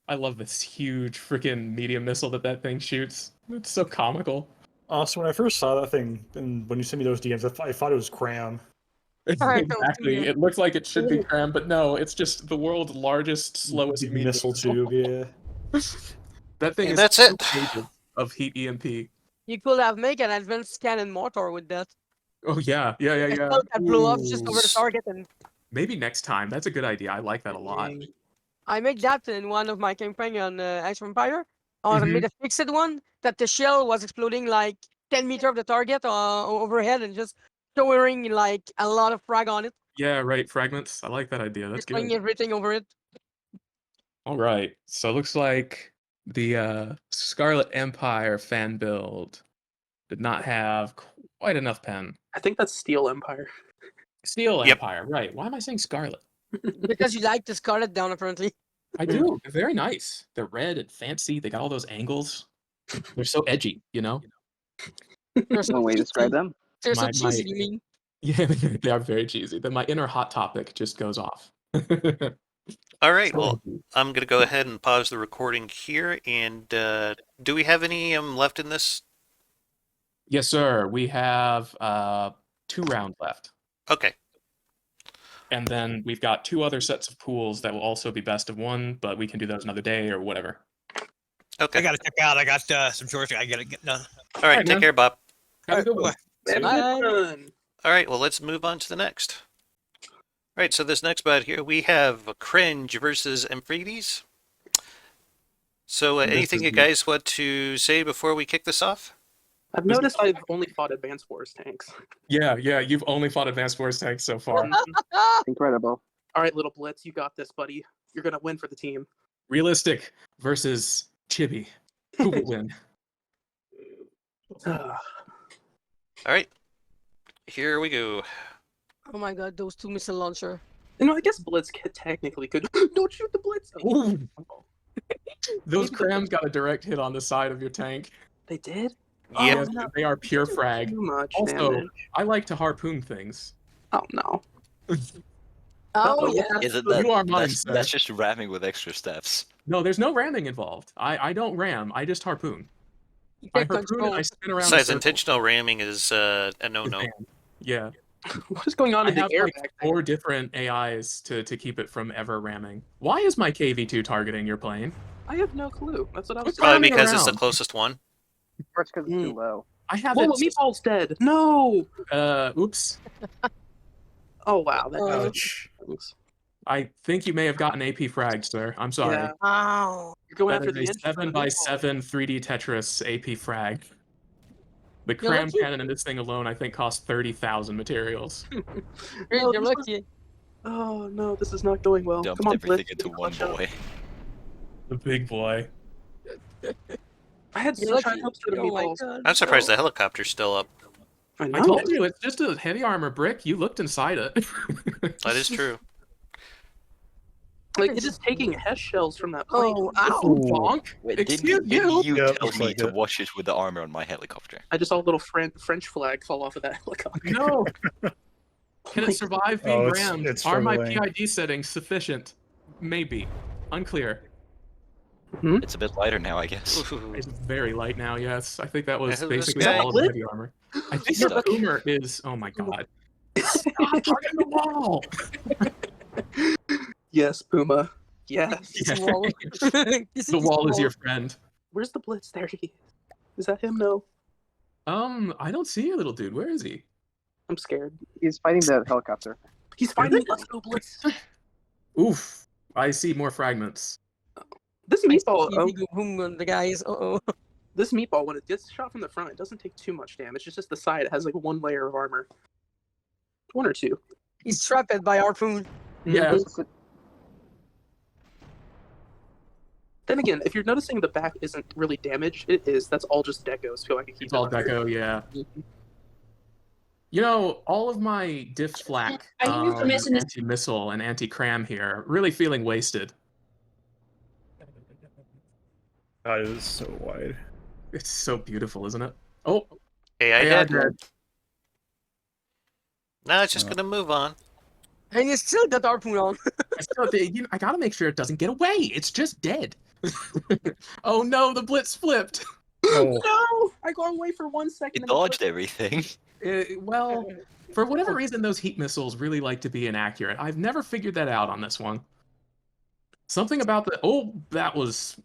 I love this huge freaking medium missile that thing shoots. It's so comical. So when I first saw that thing, and when you sent me those DMs, I thought it was Cram. Alright, don't Exactly. do that. It looks like it should be cram, but no, it's just the world's largest, slowest Big medium missile tube, yeah. That thing And is that's so it. capable of heat EMP. You could have made an advanced cannon mortar with that. Oh yeah. A shell that blew up just over the Ooh. target, and Maybe next time. That's a good idea. I like that a lot. Dang. I made that in one of my campaign on Age of Empire. I Mhm. made a fixed one that the shell was exploding like 10 meters of the target overhead and just throwing like a lot of frag on it, Yeah, right. Fragments. I like that idea. That's destroying good. everything over it. All right. So it looks like the Scarlet Empire fan build did not have quite enough pen. I think that's Steel Empire. Steel Yep. Empire, right. Why am I saying Scarlet? Because you like to scar it down, apparently. I do. They're very nice. They're red and fancy. They got all those angles. They're so edgy, you know? They're so One way to describe cheesy. them. They're so My- cheesy, you mean? Yeah, they are very cheesy. Then my inner hot topic just goes off. All right, well, I'm going to go ahead and pause the recording here. And do we have any left in this? Yes, sir. We have 2 rounds left. Okay. And then we've got 2 other sets of pools that will also be best of 1, but we can do those another day or whatever. Okay. I gotta check out. I got some chores I gotta get done. All right, Alright, take man. care, Bob. Have a good one. Have a Bye. good one. All right, well, let's move on to the next. All right, so this next bout here, we have Cringe versus Emphrides. So This anything is you the- guys want to say before we kick this off? I've noticed I've only fought Advanced Force tanks. Yeah, you've only fought Advanced Force tanks so far. Incredible. All right, little Blitz, you got this, buddy. You're gonna win for the team. Realistic versus Chibi. Who will win? Ugh. All right, here we go. Oh my god, those 2 missile launcher. You know, I guess Blitz technically could. Don't shoot the Blitz. Oh, Ooh. Those crams got a direct hit on the side of your tank. they did. Yep. Oh, Yes, no. they are pure frag. Too much Also, damage. I like to harpoon things. Oh no. Oh Uh-oh. yeah. Is it You that? are mine, That's, sir. that's just ramming with extra steps. No, there's no ramming involved. I don't ram. I just harpoon. You I take harpoon control. and I spin around. Besides, the circle. intentional ramming is a no-no. Yeah, What is going on I in the have airbag? like 4 different AIs to keep it from ever ramming. Why is my KV2 targeting your plane? I have no clue. That's what I was What's saying. Probably Ramming because it's the around. closest one. First, because it's too Mm. low. I have Whoa, it. Meatball's dead. No. Oops. Oh wow. That Ouch. I think you may have gotten AP fragged, sir. I'm sorry. Yeah. Ow. You're going That after is the a engine. 7x7 3D Tetris AP frag. The You're cram lucky. cannon in this thing alone, I think, cost 30,000 materials. No, You're this was- lucky. Oh no, this is not going well. Dumped Come on, everything Blitz, into one clutch out. boy. The big boy. I had You're such high lucky. hopes for the Oh my Meatballs. god. I'm surprised no. the helicopter's still up. I I know. told you, it's just a heavy armor brick. You looked inside it. That is true. Like, it's just taking Hesh shells from that plane. Oh, ow. Ooh, bonk. Wait, Excuse didn't you. you Yeah, tell looks me like to it. watch it with the armor on my helicopter? I just saw a little French flag fall off of that helicopter. No. Can my it survive being Oh, it's- rammed? it's Are my struggling. PID settings sufficient? Maybe. Unclear. It's a bit lighter now, I guess. Ooh. It's very light now, yes. I think that was Yeah, this basically guy- all of the heavy armor. I think your Stuck. boomer is... Oh my god. Stop targeting the wall! Yes, Puma. Yes. Yeah. This wall. The wall is your friend. Where's the Blitz? There he is. Is that him? No. I don't see you, little dude. Where is he? I'm scared. He's fighting the helicopter. He's fighting. Let's go, Blitz. Oof. I see more fragments. This meatball. Oh, The guys. Uh-oh. this meatball, when it gets shot from the front, it doesn't take too much damage. It's just the side. It has like one layer of armor. One or two. He's trapped by harpoon. Yeah. Then again, if you're noticing the back isn't really damaged, it is. That's all just decos. Feel like it keeps It's all deco, yeah. You know, all of my diff flak, I use the missing- anti-missile and anti-cram here, really feeling wasted. God, it is so wide. It's so beautiful, isn't it? Oh, AI AI dead. dead. Now it's just gonna move on. And you still got the harpoon on. I gotta make sure it doesn't get away. It's just dead. Oh no, the blitz flipped. Oh, No! I go away for 1 second. It and then dodged everything. Well, for whatever reason, those heat missiles really like to be inaccurate. I've never figured that out on this one. Something about the... Oh, that was...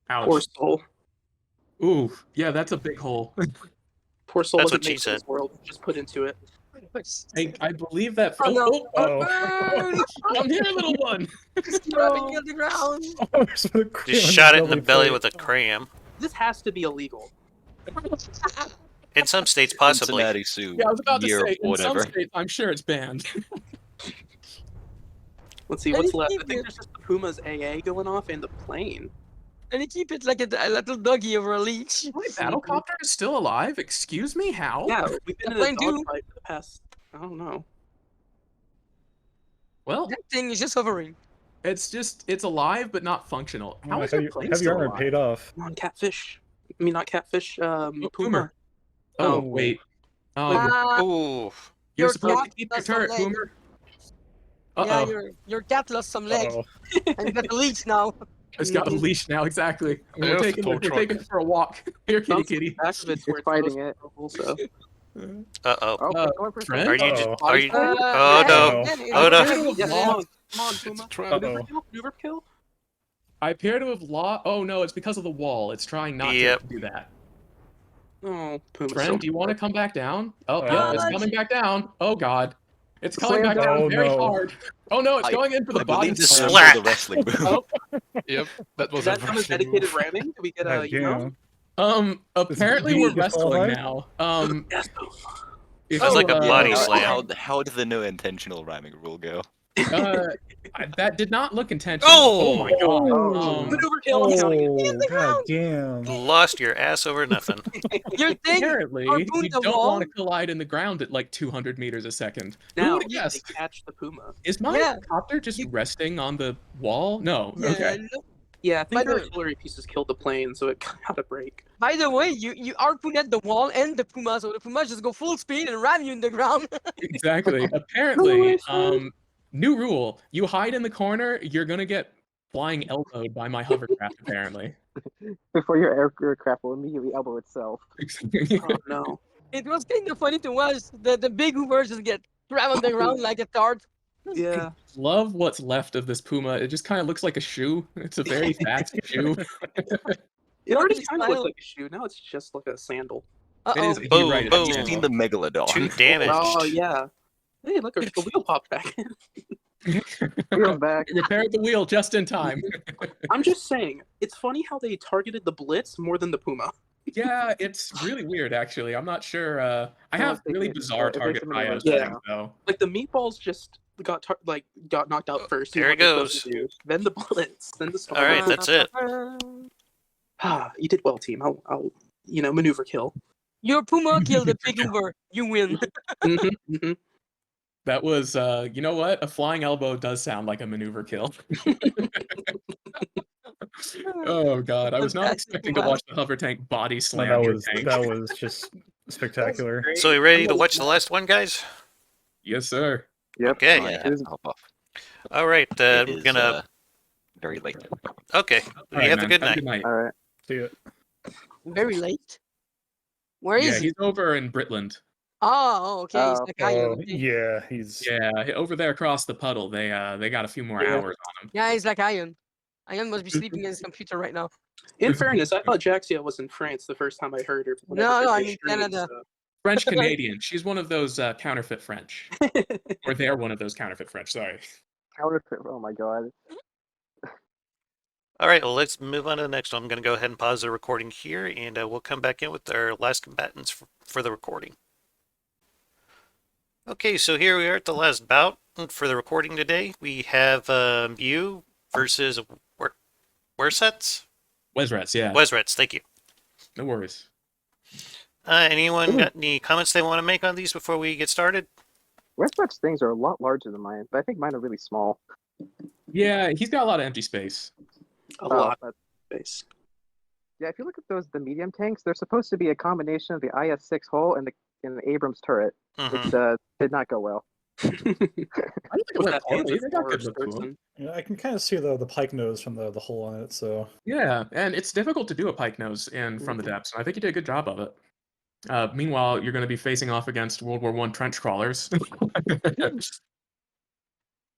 Ouch. Poor soul. Ooh, yeah, that's a big hole. Poor soul. That's wasn't what she made for this said. world. Just put into it. I believe that... Oh, no. oh. Come here, little one! Grabbing at the ground. Just shot it in the belly with a cram. This has to be illegal. In some states, possibly. Cincinnati Sioux. Yeah, I was about to year, say, in whatever. some states, I'm sure it's banned. Let's see what's Anything left. I good. think there's just the Puma's AA going off and the plane. And he keep it like a little doggy over a leash. My battlecopter is still alive? Excuse me, how? Yeah, we've been The in a plane too. dogfight for the past. I don't know. Well, That thing is just hovering. it's alive, but not functional. How is your plane heavy still armor alive? paid off. Come on, catfish. I mean, not catfish. Puma. Boomer. Oh. Oh, wait. Ooh. You're your supposed to cat keep your does some turret, leg. Boomer. Yeah, Uh-oh. your cat lost some legs. Uh-oh. And you got the leash now. It's got a leash now, exactly. Yeah, We're it's a taking tow it truck. for a walk. Here, kitty Sounds like kitty. the back of it's where It's fighting supposed it. to go also. Uh-oh. Oh, Uh, going for a friend? Are you just... Uh-oh. Are you... Uh, Oh, no. Oh, no. Yes, come on, It's a Puma. trap. Maneuver Uh-oh. kill? Maneuver kill? I appear to have lost... Oh, no, it's because of the wall. It's trying not Yep. to do that. Oh, Puma. Friend, do you want to come back down? Oh, Oh. yeah, it's coming back down. Oh, God. It's coming back Slam down down. very Oh, no. hard. Oh, no, it's I- going in for the I bottom. believe this is slam. Splat. the wrestling move. Oh, Yep, that was Is that a from a wrestling dedicated move. ramming? Do we get God a, you know? damn. apparently Does we're he wrestling disqualify? now. Yes. If Sounds you, like a body how, slam. How did the no intentional rhyming rule go? That did not look intentional. Oh! My God. Oh. Maneuver kill. I'm counting it. Oh, god damn. Lost your ass over nothing. Your thing. Apparently, harpoon you the don't wall? want to collide in the ground at like 200 meters a second. Who Now, would have they guessed? catch the Puma. Is my Yeah. copter just resting on the wall? No. Yeah, Okay. no. Yeah, I think By the the- artillery pieces killed the plane, so it got a break. By the way, you harpoon at the wall and the Puma, so the Puma just go full speed and ram you in the ground. Exactly. Apparently, way, son. new rule: you hide in the corner, you're gonna get flying elbowed by my hovercraft. Apparently. Before your aircraft will immediately elbow itself. Oh no. It was kind of funny to watch the big Hoovers just get rammed on the ground like a tart. Yeah. Love what's left of this Puma. It just kind of looks like a shoe. It's a very fast shoe. It already Fucking kind of looks smile. like a shoe. Now it's just like a sandal. It Uh-oh. is. You're Boom, right. boom. Have you seen the Megalodon? 2 damaged. Oh yeah. Hey, look, a wheel popped back in. Wheels back. Repaired the wheel just in time. I'm just saying, it's funny how they targeted the Blitz more than the Puma. Yeah, it's really weird, actually. I'm not sure. I have they really can- bizarre it makes target them bios, Yeah. things, though. Like the meatballs just got knocked out first. There it what they're supposed goes. to do. Then the Blitz. Then the Star. All right, that's it. Ah, you did well, team. I'll maneuver kill. Your Puma killed the big Uber. You win. That was, you know what? A flying elbow does sound like a maneuver kill. Oh god, I was not Fantastic expecting to wow. watch the hover tank body No, slam your tank. that was just spectacular. So we ready to watch the last one, guys? Yes, sir. Yep. Okay. Oh, I have to hop off. All right. It I'm is, gonna. very late. Okay. All right, You have a man. good Have night. All right. See ya. Very late. Where Yeah, is he? he's over in Britland. Oh, okay. He's Oh, like Iron. Oh, yeah, he's Yeah, over there across the puddle. They got a few more Yeah. hours on him. Yeah, he's like Iron. Iron must be sleeping in his computer right now. In fairness, I thought Jaxia was in France the first time I heard her. No, I mean Canada. French Canadian. She's one of those counterfeit French. Or they're one of those counterfeit French, sorry. Counterfeit. Oh my god. All right. Well, let's move on to the next one. I'm going to go ahead and pause the recording here, and we'll come back in with our last combatants for the recording. Okay, so here we are at the last bout for the recording today. We have you versus Wersets? Wesrats, yeah. Wesrets, thank you. No worries. Anyone got any comments they want to make on these before we get started? Westbrook's things are a lot larger than mine, but I think mine are really small. Yeah, he's got a lot of empty space. A lot But of space. yeah, if you look at the medium tanks, they're supposed to be a combination of the IS-6 hull and the Abrams turret, Mhm. which did not go well. I don't think it With went that poorly. Panzer They got good Force look to 'em. person. Yeah, I can kind of see the pike nose from the hole on it. So Yeah, and it's difficult to do a pike nose in from the depths, and I think you did a good job of it. Meanwhile, you're going to be facing off against World War I trench crawlers.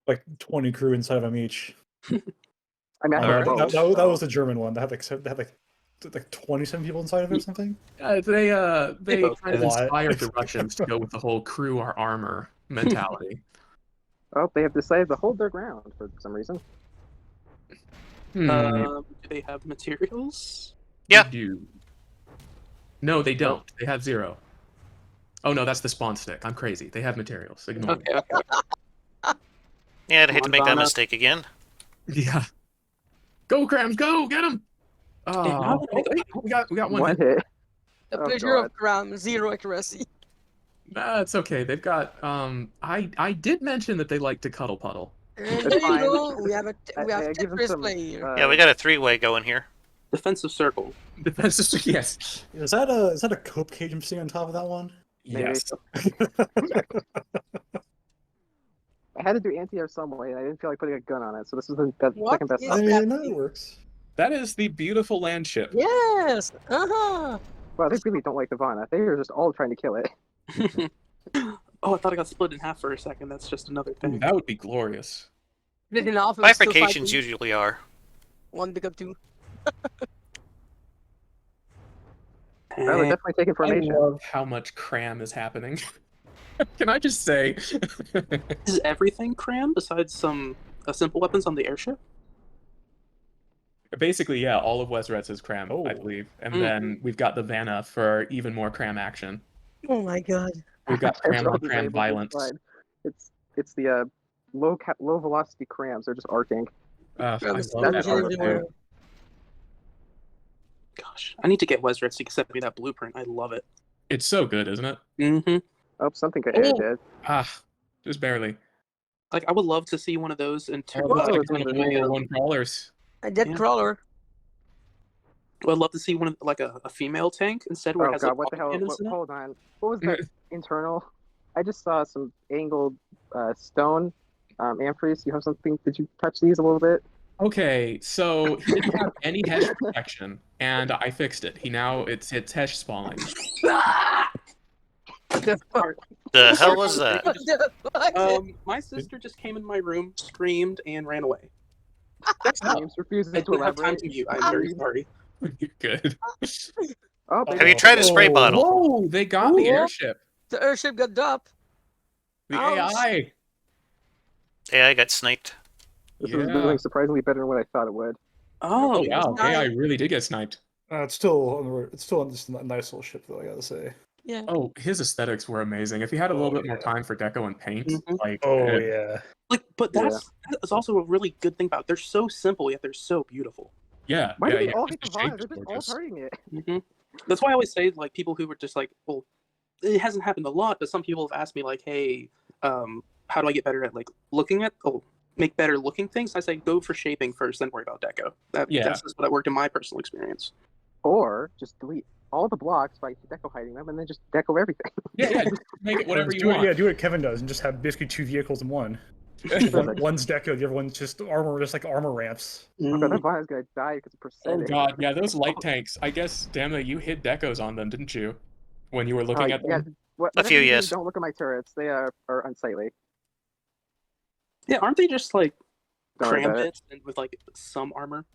like 20 crew inside of them each. I mean, I All have right. both, That so- was the German one. They had like 27 people inside of it or something. They both kind of a lot. inspired the Russians to go with the whole crew our armor mentality. Well, they have decided to hold their ground for some reason. Do they have materials? Yeah. They do. No, they don't. They have 0. Oh no, that's the spawn stick. I'm crazy. They have materials. Ignore me. Okay. Yeah, I'd hate to make that Montana. mistake again. Yeah. Go, Crams, go! Get him! now Oh, that I- we got one. One hit. hit. The Oh, pleasure God. of Cram, 0 accuracy. It's okay. They've got. I did mention that they like to cuddle puddle. And It's there you fine. go. We have I give them Tetris some, player. Yeah, we got a 3-way going here. Defensive circle. Defensive, yes. Is that a cope cage I'm seeing on top of that one? Maybe. Yes. I had to do anti-air some way, and I didn't feel like putting a gun on it, so this was the What second best is I option. that? mean, that works. That is the beautiful land ship. Yes. Uh-huh. Wow, they really don't like the Vana. They are just all trying to kill it. Oh, I thought I got split in half for a second. That's just another Ooh, thing. that would be glorious. Split in half and still Bifurcations fighting. usually are. 1 big up 2. Well, they're definitely taking I formation. love how much cram is happening. Can I just say? Is everything cram besides a simple weapons on the airship? Basically, yeah, all of Wesrets is cram, I Oh. believe. And then we've got the Vanna for even more cram action. Oh my god. We've got It's cram all on the cram labels violence. inside. It's the low velocity crams. They're just arcing. I Cram love is that that's engine art everywhere. too. Gosh, I need to get Wesrets to send me that blueprint. I love it. It's so good, isn't it? Mm-hmm. Oh, something got air Oh. dead. Just barely. Like, I would love to see one of those in Oh, Whoa, that's like it's one of in the the World video. War I crawlers. A dead Yeah. crawler. I'd love to see one of like a female tank instead, where it Oh has god, like what the hell? cannons in it. Hold on. What was that internal? I just saw some angled stone amphories. You have something? Did you touch these a little bit? Okay, so he didn't have any hesh protection, and I fixed it. It's hesh spawning. The fuck? The hell was that? What the fuck? My sister just came in my room, screamed, and ran away. James refuses I to don't have time elaborate. to mute. I'm very sorry. You're good. Oh, they Have you did- tried a spray Oh. bottle? Whoa, they got the Ooh. airship. The airship got dumped. The Ouch. AI. Yeah, I got sniped. This is Yeah. doing surprisingly better than what I thought it would. Oh, Oh wow, nice. AI really did get sniped. It's still just a nice little ship, though. I gotta say. Yeah. Oh, his aesthetics were amazing. If he had a little Oh, bit more yeah. time for deco and paint, Mhm. like Oh yeah. Like, but Yeah. that's also a really good thing about it. They're so simple yet they're so beautiful. yeah, Why yeah, do they yeah. all just hate the the shape Vana? is They're just all gorgeous. targeting it. Hmm That's why I always say, like, people who were just like, well, it hasn't happened a lot, but some people have asked me, like, hey, how do I get better at, like, make better looking things? I say, go for shaping first, then worry about deco. Yeah. That's just what worked in my personal experience. Or just delete all the blocks by deco hiding them, and then just deco everything. Yeah, yeah. Just make it whatever Just you do want. it, do what Kevin does, and just have basically 2 vehicles in one. One's deco, the other one's just armor, just like armor ramps. Oh god, that Vana's gonna die because of Oh prosthetic. god, yeah, those light tanks. I guess, damn it, you hid decos on them, didn't you? When you were looking at Yeah, them. whatever few, you do, yes. don't look at my turrets. They are unsightly. Yeah, aren't they just, like, Don't worry cram about it. pits and with, like, some armor?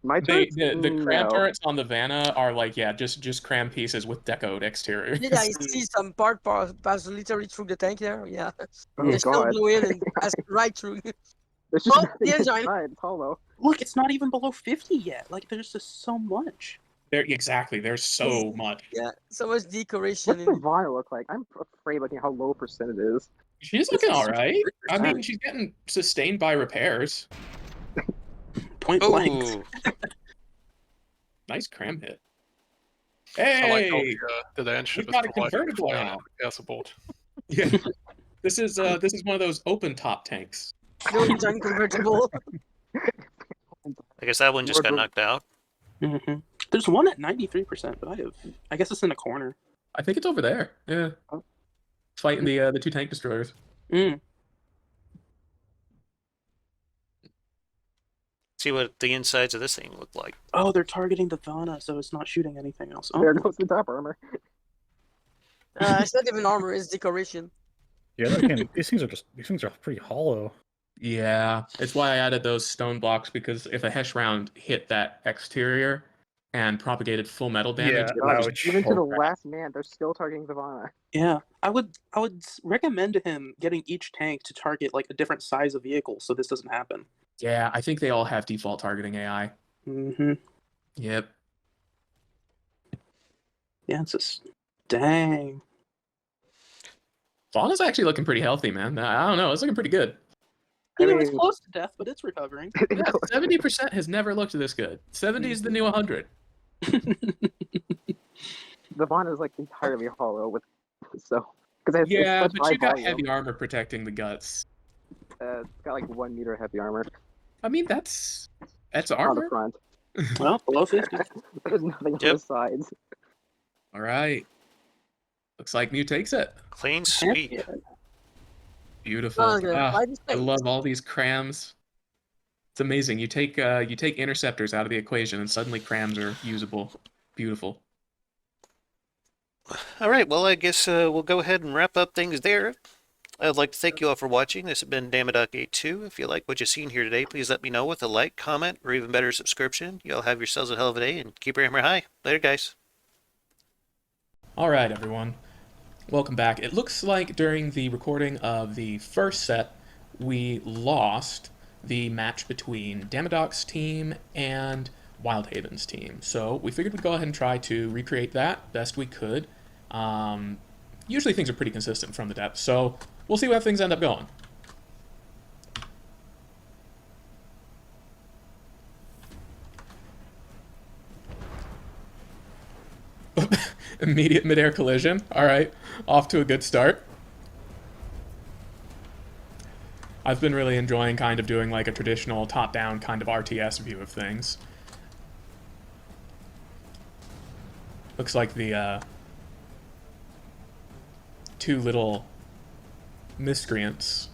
My turrets? The cram No. turrets on the Vanna are like, yeah, just cram pieces with decoed exteriors. Yeah, I see some part pass literally through the tank there. Yeah. Oh They still god. blew in and passed right through. There's just Oh, nothing the engine. inside. It's hollow. Look, it's not even below 50 yet. Like, there's just so much. Exactly, there's so much. Yeah, so much decoration. What's the Vana look like? I'm afraid looking at how low percent it is. She's looking is alright. I 3%. mean, she's getting sustained by repairs. Point blank. Oh, Nice cram hit. I like how Hey! the land ship We've is got a provided with convertible now. air support. Yeah. This is one of those open top tanks. No design convertible. I guess that one just got Lord- knocked out. hmm There's one at 93%, but I guess it's in a corner. I think it's over there. Yeah. Oh. Fighting the 2 tank destroyers. Mm. See what the insides of this thing look like. Oh, they're targeting the Vana, so it's not shooting anything else. Oh. There goes the top armor. It's not even armor, it's decoration. Yeah, again, these things are pretty hollow. Yeah, it's why I added those stone blocks, because if a Hesh round hit that exterior and propagated full metal damage, Yeah, it would ouch. Even to the crap. last man, they're still targeting the Vana. Yeah, I would recommend to him getting each tank to target like a different size of vehicle, so this doesn't happen. Yeah, I think they all have default targeting AI. Mm-hmm. Yep. Yeah, it's just dang. Fauna's actually looking pretty healthy, man. I don't know, it's looking pretty good. You I know, it's mean- close to death, but it's recovering. Yeah, 70% has never looked this good. 70 is the new 100. The Vana is like entirely hollow with so because it's Yeah, such but high you got volume. heavy armor protecting the guts. It's got like 1 meter heavy armor I mean, that's on the armor. front. Well, below 50. There's nothing on Yep. the sides. All right. Looks like Mew takes it. Clean sweep. Yeah. Beautiful. Oh, okay. Ah, Why this I thing? love all these crams. It's amazing. You take interceptors out of the equation, and suddenly crams are usable. Beautiful. All right, well, I guess we'll go ahead and wrap up things there. I'd like to thank you all for watching. This has been Damaddok82. If you like what you've seen here today, please let me know with a like, comment, or even better, subscription. You all have yourselves a hell of a day, and keep your hammer high. Later, guys. All right, everyone. Welcome back. It looks like during the recording of the first set, we lost the match between Damaddok's team and Wildhaven's team. So we figured we'd go ahead and try to recreate that best we could. Usually things are pretty consistent from the depths, so we'll see how things end up going. Immediate midair collision. All right, off to a good start. I've been really enjoying kind of doing like a traditional top-down kind of RTS view of things. Looks like the 2 little miscreants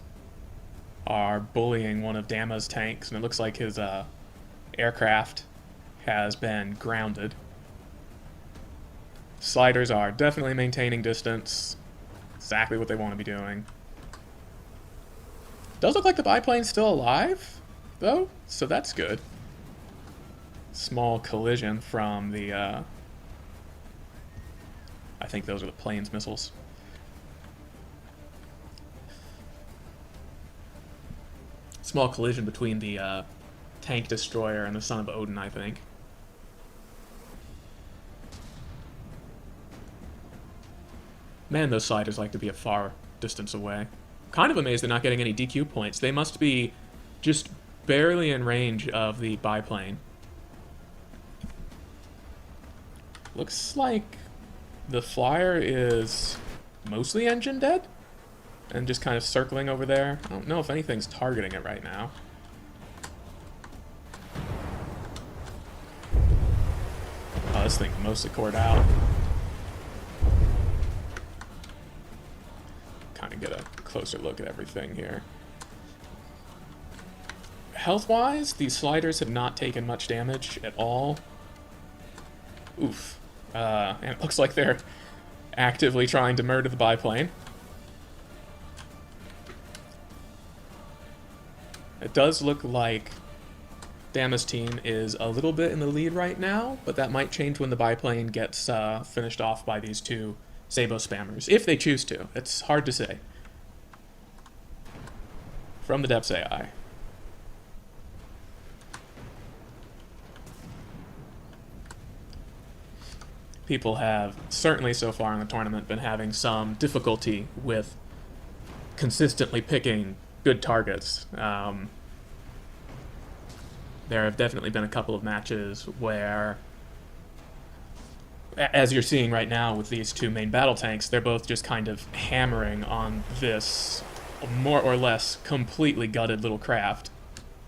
are bullying one of Dama's tanks, and it looks like his aircraft has been grounded. Sliders are definitely maintaining distance. Exactly what they want to be doing. Does look like the biplane's still alive, though, so that's good. small collision from the, I think those are the planes missiles. Small collision between the tank destroyer and the Son of Odin, I think. Man, those sliders like to be a far distance away. Kind of amazed they're not getting any DQ points. They must be just barely in range of the biplane. Looks like the flyer is mostly engine dead and just kind of circling over there. I don't know if anything's targeting it right now. Oh, this thing's mostly cored out. Kind of get a closer look at everything here. Health-wise, these sliders have not taken much damage at all. Oof. And it looks like they're actively trying to murder the biplane. It does look like Dama's team is a little bit in the lead right now, but that might change when the biplane gets finished off by these two Sabo spammers, if they choose to. It's hard to say. From the Depths AI. People have, certainly so far in the tournament, been having some difficulty with consistently picking good targets. There have definitely been a couple of matches where, as you're seeing right now with these two main battle tanks, they're both just kind of hammering on this more or less completely gutted little craft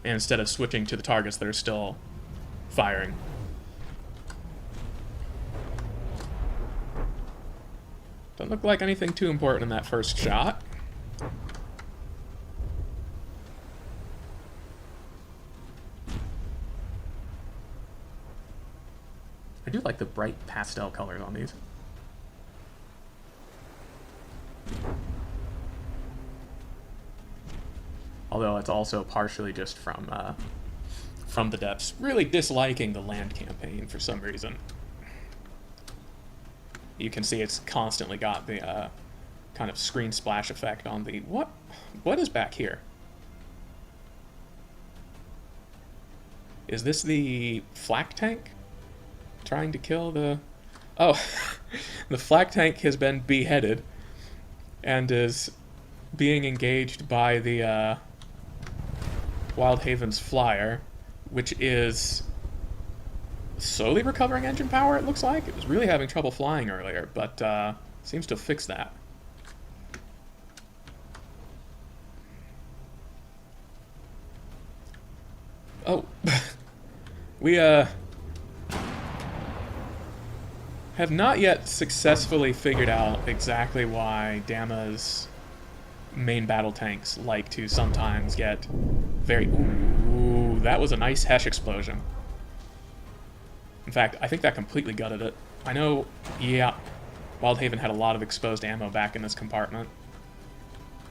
instead of switching to the targets that are still firing. Doesn't look like anything too important in that first shot. I do like the bright pastel colors on these. Although it's also partially just from the Depths really disliking the land campaign for some reason. You can see it's constantly got the kind of screen splash effect on the... What is back here? Is this the flak tank? Trying to kill the... Oh, the flak tank has been beheaded and is being engaged by the Wildhaven's flyer, which is slowly recovering engine power, it looks like. It was really having trouble flying earlier, but seems to have fixed that. Oh, we have not yet successfully figured out exactly why Dama's main battle tanks like to sometimes get very... Ooh, that was a nice Hesh explosion. In fact, I think that completely gutted it. I know, yeah, Wildhaven had a lot of exposed ammo back in this compartment.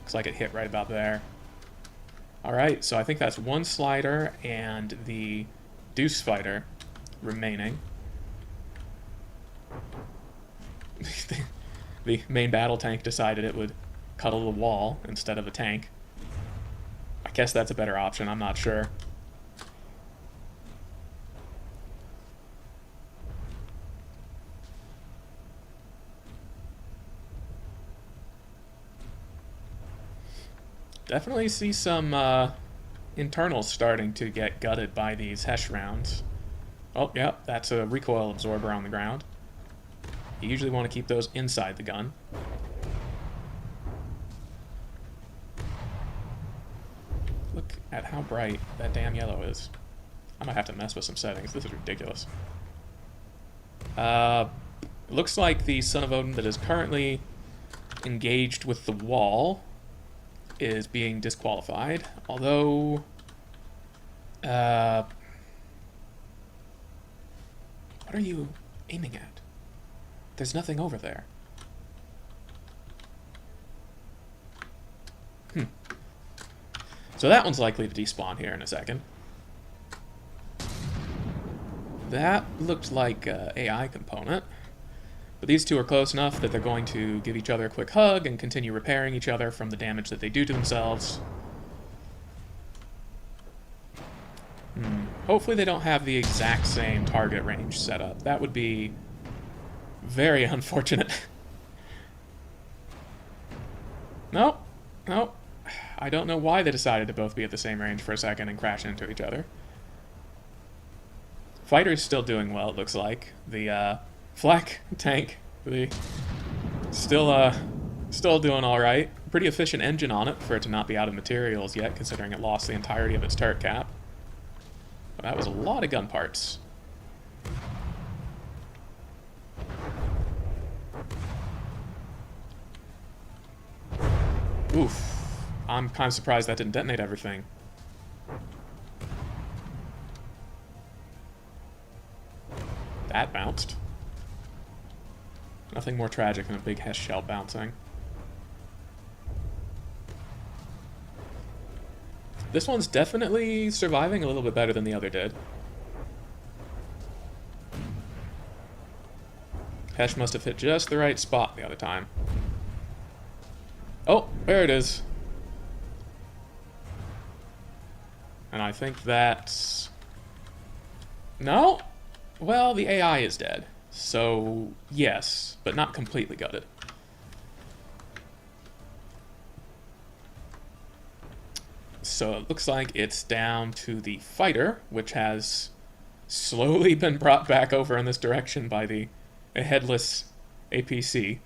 Looks like it hit right about there. Alright, so I think that's one slider and the Deuce Fighter remaining. The main battle tank decided it would cuddle the wall instead of a tank. I guess that's a better option, I'm not sure. Definitely see some internals starting to get gutted by these Hesh rounds. Oh, yeah, that's a recoil absorber on the ground. You usually want to keep those inside the gun. Look at how bright that damn yellow is. I might have to mess with some settings. This is ridiculous. Looks like the Son of Odin that is currently engaged with the wall is being disqualified, although what are you aiming at? There's nothing over there. So that one's likely to despawn here in a second. that looked like a AI component. But these two are close enough that they're going to give each other a quick hug and continue repairing each other from the damage that they do to themselves. Hopefully they don't have the exact same target range set up. That would be very unfortunate. Nope. Nope. I don't know why they decided to both be at the same range for a second and crash into each other. Fighter's still doing well, it looks like. The flak tank, still doing all right. Pretty efficient engine on it for it to not be out of materials yet, considering it lost the entirety of its turret cap. But that was a lot of gun parts. Oof. I'm kind of surprised that didn't detonate everything. That bounced. Nothing more tragic than a big Hess shell bouncing. This one's definitely surviving a little bit better than the other did. Hesh must have hit just the right spot the other time. Oh, there it is. And I think that's... No? Well, the AI is dead. So, yes, but not completely gutted. So it looks like it's down to the fighter, which has slowly been brought back over in this direction by the headless APC.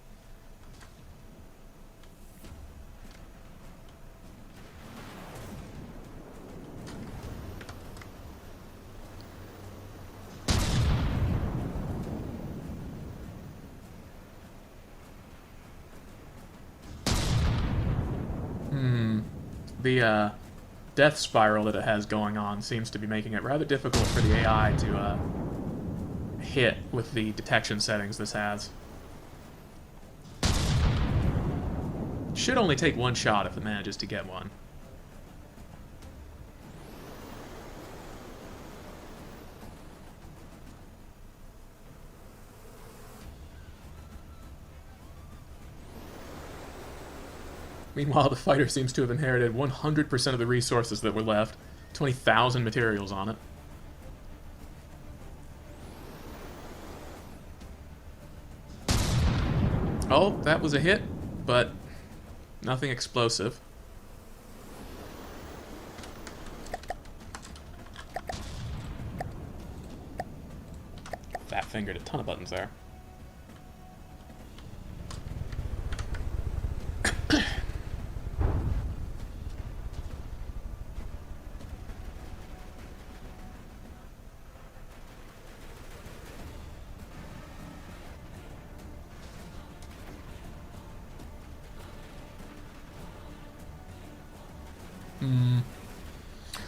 The death spiral that it has going on seems to be making it rather difficult for the AI to hit with the detection settings this has. Should only take one shot if it manages to get one. Meanwhile, the fighter seems to have inherited 100% of the resources that were left. 20,000 materials on it. Oh, that was a hit, but nothing explosive. Fat fingered a ton of buttons there.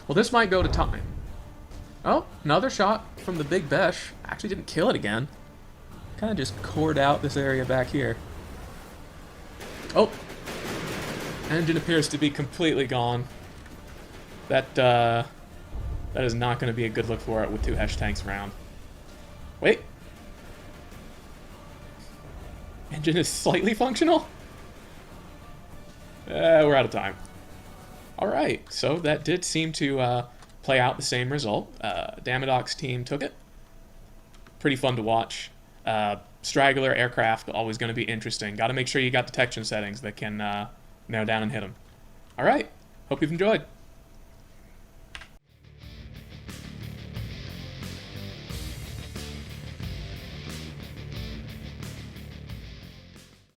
Well, this might go to time. Oh, another shot from the Big Besh. Actually didn't kill it again. Kind of just cored out this area back here. Oh! Engine appears to be completely gone. That is not going to be a good look for it with two Hesh tanks around. Wait! Engine is slightly functional? We're out of time. Alright, so that did seem to play out the same result. Damaddok's team took it. Pretty fun to watch. Straggler aircraft, always going to be interesting. Got to make sure you got detection settings that can narrow down and hit them. Alright, hope you've enjoyed.